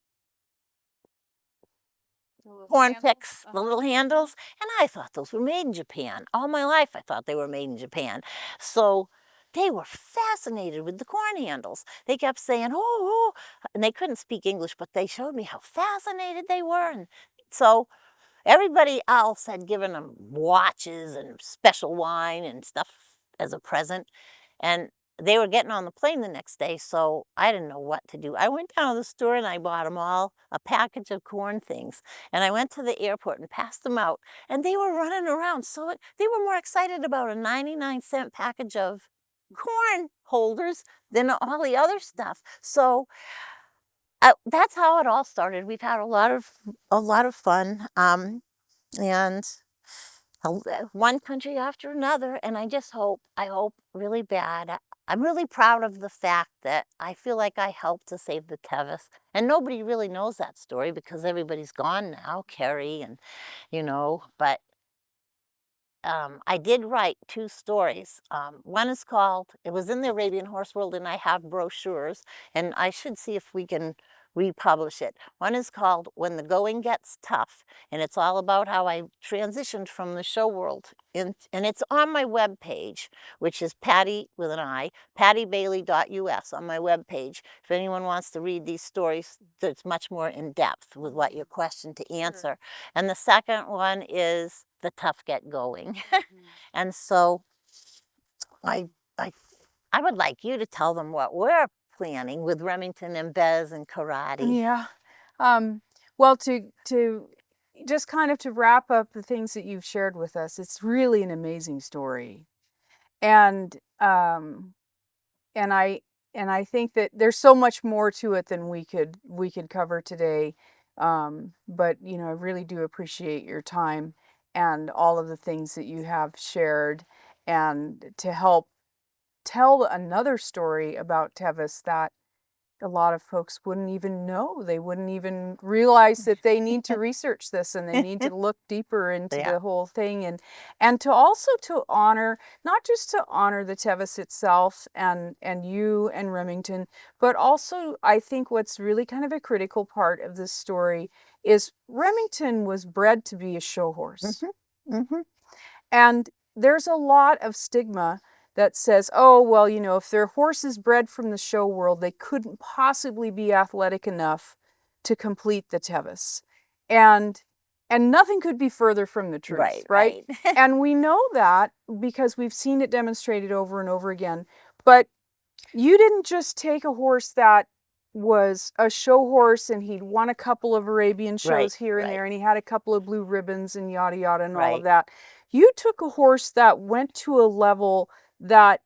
corn picks, the little handles, and I thought those were made in Japan. All my life I thought they were made in Japan. So they were fascinated with the corn handles. They kept saying, oh, and they couldn't speak English, but they showed me how fascinated they were. And so everybody else had given them watches and special wine and stuff as a present. And they were getting on the plane the next day, so I didn't know what to do. I went down to the store and I bought them all a package of corn things. And I went to the airport and passed them out. And they were running around. So they were more excited about a 99-cent package of corn holders than all the other stuff. So that's how it all started. We've had a lot of fun, and one country after another. And I hope really bad. I'm really proud of the fact that I feel like I helped to save the Tevis. And nobody really knows that story because everybody's gone now, Carrie and, but I did write 2 stories. One is called, it was in the Arabian Horse World, and I have brochures, and I should see if we can republish it. One is called When the Going Gets Tough, and it's all about how I transitioned from the show world. And it's on my webpage, which is Patti, with an I, pattibailey.us on my webpage. If anyone wants to read these stories, that's much more in depth with what your question to answer. And the second one is The Tough Get Going. And so I I would like you to tell them what we're planning with Remington and Bez and karate. Yeah. Well, to just kind of to wrap up the things that you've shared with us, it's really an amazing story. And and I and I think that there's so much more to it than we could cover today. But you know, I really do appreciate your time and all of the things that you have shared, and to help tell another story about Tevis that a lot of folks wouldn't even know. They wouldn't even realize that they need to research this, and they need to look deeper into Yeah. the whole thing, and to also to honor, not just to honor the Tevis itself and you and Remington, but also I think what's really kind of a critical part of this story is Remington was bred to be a show horse. And there's a lot of stigma that says, oh, well, you know, if they're horses bred from the show world, they couldn't possibly be athletic enough to complete the Tevis. And nothing could be further from the truth, right? And we know that because we've seen it demonstrated over and over again. But you didn't just take a horse that was a show horse and he'd won a couple of Arabian shows here and there, and he had a couple of blue ribbons and yada yada and all of that. You took a horse that went to a level that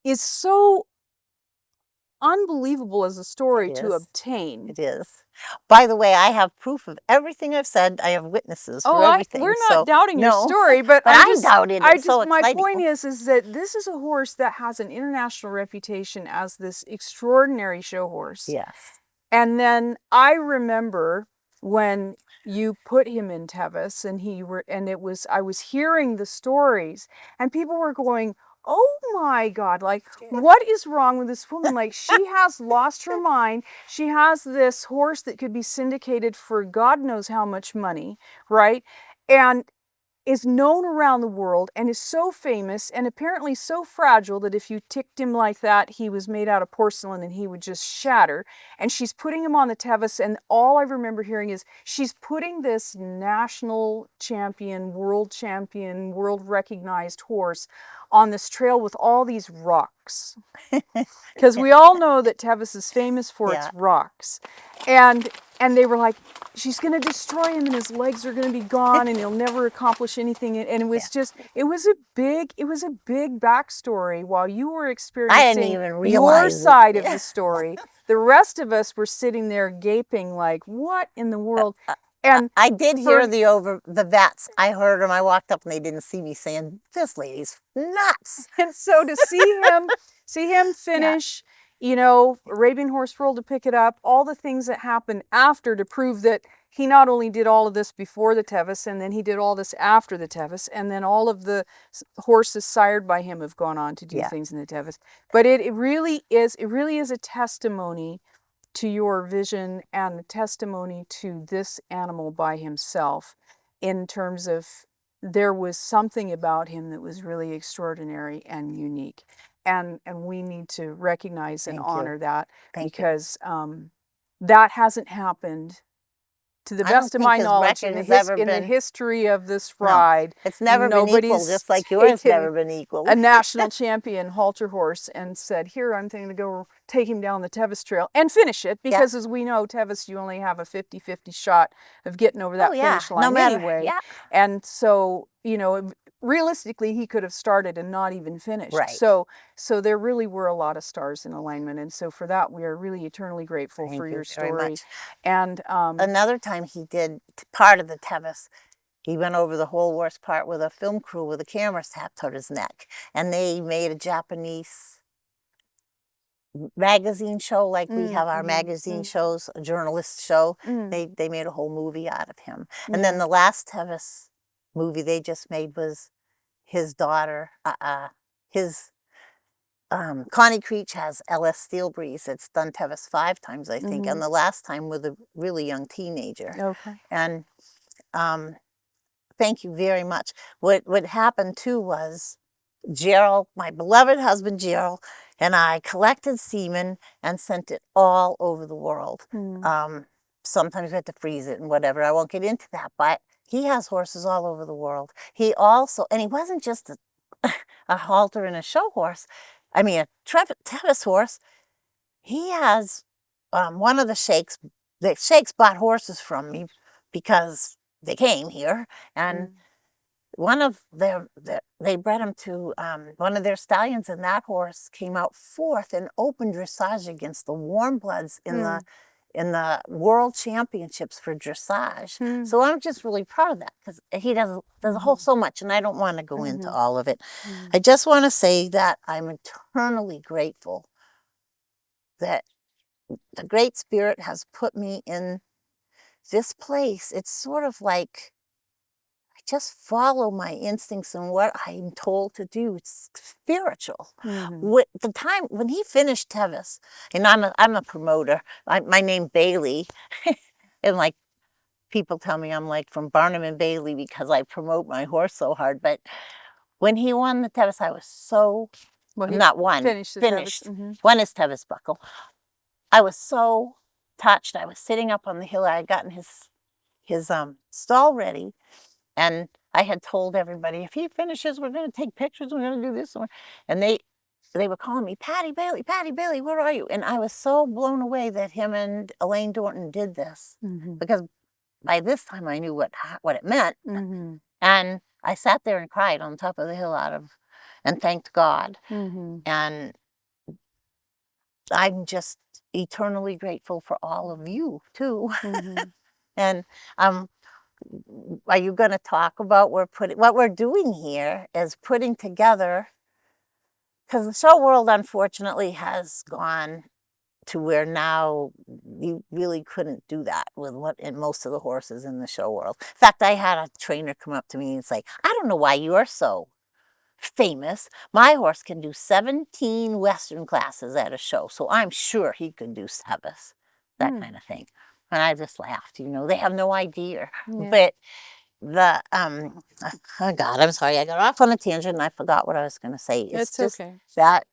is so unbelievable as a story to obtain. It is. By the way, I have proof of everything I've said. I have witnesses for everything. We're not doubting your story, but I doubted it. So my point is that this is a horse that has an international reputation as this extraordinary show horse. Yes. And then I remember when you put him in Tevis, and I was hearing the stories, and people were going, oh my God, like, what is wrong with this woman? Like, she has lost her mind. She has this horse that could be syndicated for God knows how much money, right? And is known around the world and is so famous and apparently so fragile that if you ticked him like that, he was made out of porcelain and he would just shatter. And she's putting him on the Tevis, and all I remember hearing is she's putting this national champion, world recognized horse on this trail with all these rocks. Because we all know that Tevis is famous for its rocks. And they were like, she's going to destroy him and his legs are going to be gone and he'll never accomplish anything. And it was just, it was a big backstory while you were experiencing your side of the story. The rest of us were sitting there gaping like, what in the world? And I did hear the vets. I heard them. I walked up and they didn't see me, saying, this lady's nuts. And so to see him finish, you know, Arabian Horse World to pick it up, all the things that happened after to prove that he not only did all of this before the Tevis, and then he did all this after the Tevis, and then all of the horses sired by him have gone on to do things in the Tevis. But it really is a testimony to your vision and a testimony to this animal by himself, in terms of there was something about him that was really extraordinary and unique. And we need to recognize and honor that, because that hasn't happened, to the best of my knowledge, in the history of this ride. It's never been equal, just like yours never been equal. A national champion halter horse and said, here, I'm going to go take him down the Tevis Trail and finish it, because as we know, Tevis, you only have a 50-50 shot of getting over that finish line anyway. And so, you know, realistically, he could have started and not even finished. So there really were a lot of stars in alignment. And so for that, we are really eternally grateful for your story. And another time he did part of the Tevis, he went over the whole worst part with a film crew with a camera strapped to his neck. And they made a Japanese magazine show, like we have our magazine shows, a journalist show. They made a whole movie out of him. And then the last Tevis movie they just made was his daughter, Connie Creech has LS Steel Breeze. It's done Tevis 5 times, I think, and the last time with a really young teenager. And thank you very much. What happened too was Gerald, my beloved husband Gerald, and I collected semen and sent it all over the world. Sometimes we had to freeze it and whatever. I won't get into that, but he has horses all over the world. He also, and he wasn't just a halter and a show horse, I mean a Tevis horse, he has one of the sheikhs bought horses from me because they came here, and one of they bred him to one of their stallions, and that horse came out fourth in open dressage against the warm bloods in the world championships for dressage. So I'm just really proud of that, because he does a whole so much, and I don't want to go into all of it. I just want to say that I'm eternally grateful that the Great Spirit has put me in this place. It's sort of like I just follow my instincts and what I'm told to do. It's spiritual. With the time when he finished Tevis, and I'm a promoter. My name Bailey, and like people tell me I'm like from Barnum and Bailey because I promote my horse so hard. But when he won the Tevis, I was so not won, finished. Won his Tevis buckle. I was so touched. I was sitting up on the hill. I had gotten his stall ready, and I had told everybody, if he finishes, we're going to take pictures. We're going to do this. And they were calling me, Patti Bailey, where are you? And I was so blown away that him and Elaine Dorton did this, because by this time I knew what it meant. And I sat there and cried on top of the hill and thanked God. And I'm just eternally grateful for all of you too. And are you going to talk about what we're doing here is putting together, because the show world unfortunately has gone to where now you really couldn't do that with most of the horses in the show world. In fact, I had a trainer come up to me and say, I don't know why you're so famous. My horse can do 17 Western classes at a show, so I'm sure he could do Tevis, that kind of thing. And I just laughed, they have no idea. But the, oh God, I'm sorry, I got off on a tangent and I forgot what I was going to say. It's just okay. That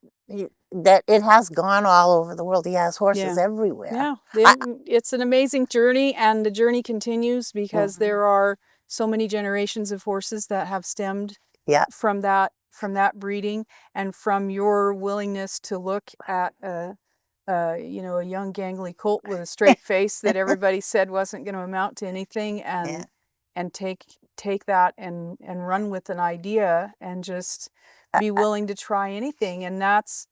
it has gone all over the world. He has horses everywhere. It's an amazing journey, and the journey continues because there are so many generations of horses that have stemmed from that breeding, and from your willingness to look at a young gangly colt with a straight face that everybody said wasn't going to amount to anything, and take that and run with an idea and just be willing to try anything, and that's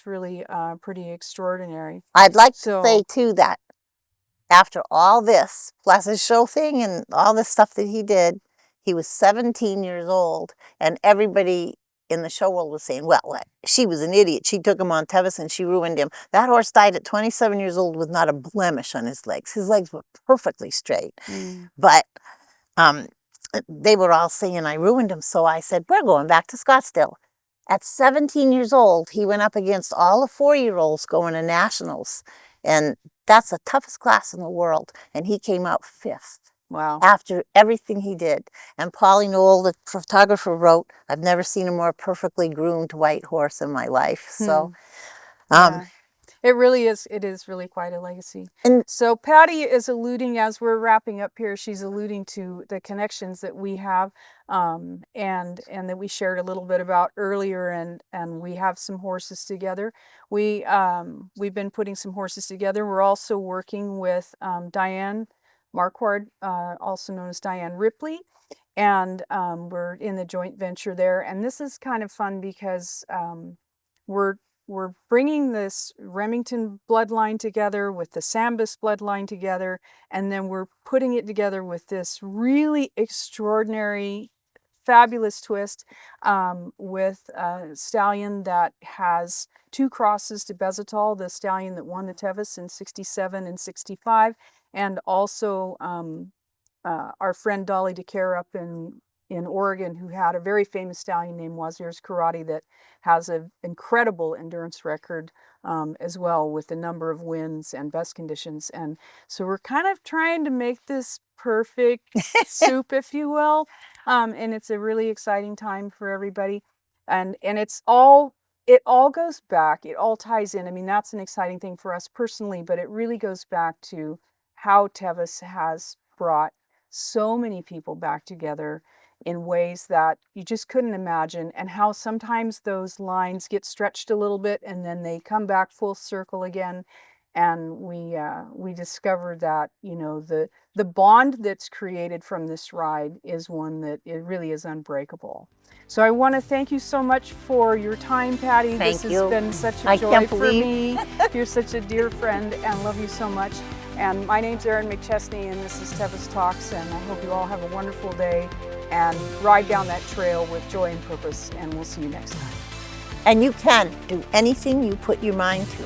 really pretty extraordinary. I'd like to say too that after all this, plus his show thing and all this stuff that he did, he was 17 years old, and everybody in the show world was saying, well, she was an idiot. She took him on Tevis and she ruined him. That horse died at 27 years old with not a blemish on his legs. His legs were perfectly straight. But they were all saying I ruined him, so I said, we're going back to Scottsdale. At 17 years old, he went up against all the 4-year-olds going to nationals, and that's the toughest class in the world, and he came out 5th. Wow. After everything he did. And Polly Knoll, the photographer, wrote, I've never seen a more perfectly groomed white horse in my life. So it really is. It is really quite a legacy. And so Patti is alluding, as we're wrapping up here, she's alluding to the connections that we have, and that we shared a little bit about earlier. And we have some horses together. We've been putting some horses together. We're also working with Diane Marquard, also known as Diane Ripley, and we're in the joint venture there. And this is kind of fun because we're bringing this Remington bloodline together with the Sambus bloodline together, and then we're putting it together with this really extraordinary, fabulous twist with a stallion that has 2 crosses to Bezetol, the stallion that won the Tevis in 67 and 65, and also our friend Dolly DeCare up in Oregon, who had a very famous stallion named Wazir's Karate that has an incredible endurance record as well, with a number of wins and best conditions. And so we're kind of trying to make this perfect soup, if you will. And it's a really exciting time for everybody. And it all goes back, it all ties in. I mean, that's an exciting thing for us personally, but it really goes back to how Tevis has brought so many people back together in ways that you just couldn't imagine, and how sometimes those lines get stretched a little bit and then they come back full circle again. And we discovered that, you know, the bond that's created from this ride is one that it really is unbreakable. So I want to thank you so much for your time, Patti. This has been such a joy for me. You're such a dear friend, and love you so much. And my name's Erin McChesney, and this is Tevis Talks, and I hope you all have a wonderful day and ride down that trail with joy and purpose, and we'll see you next time. And you can do anything you put your mind to.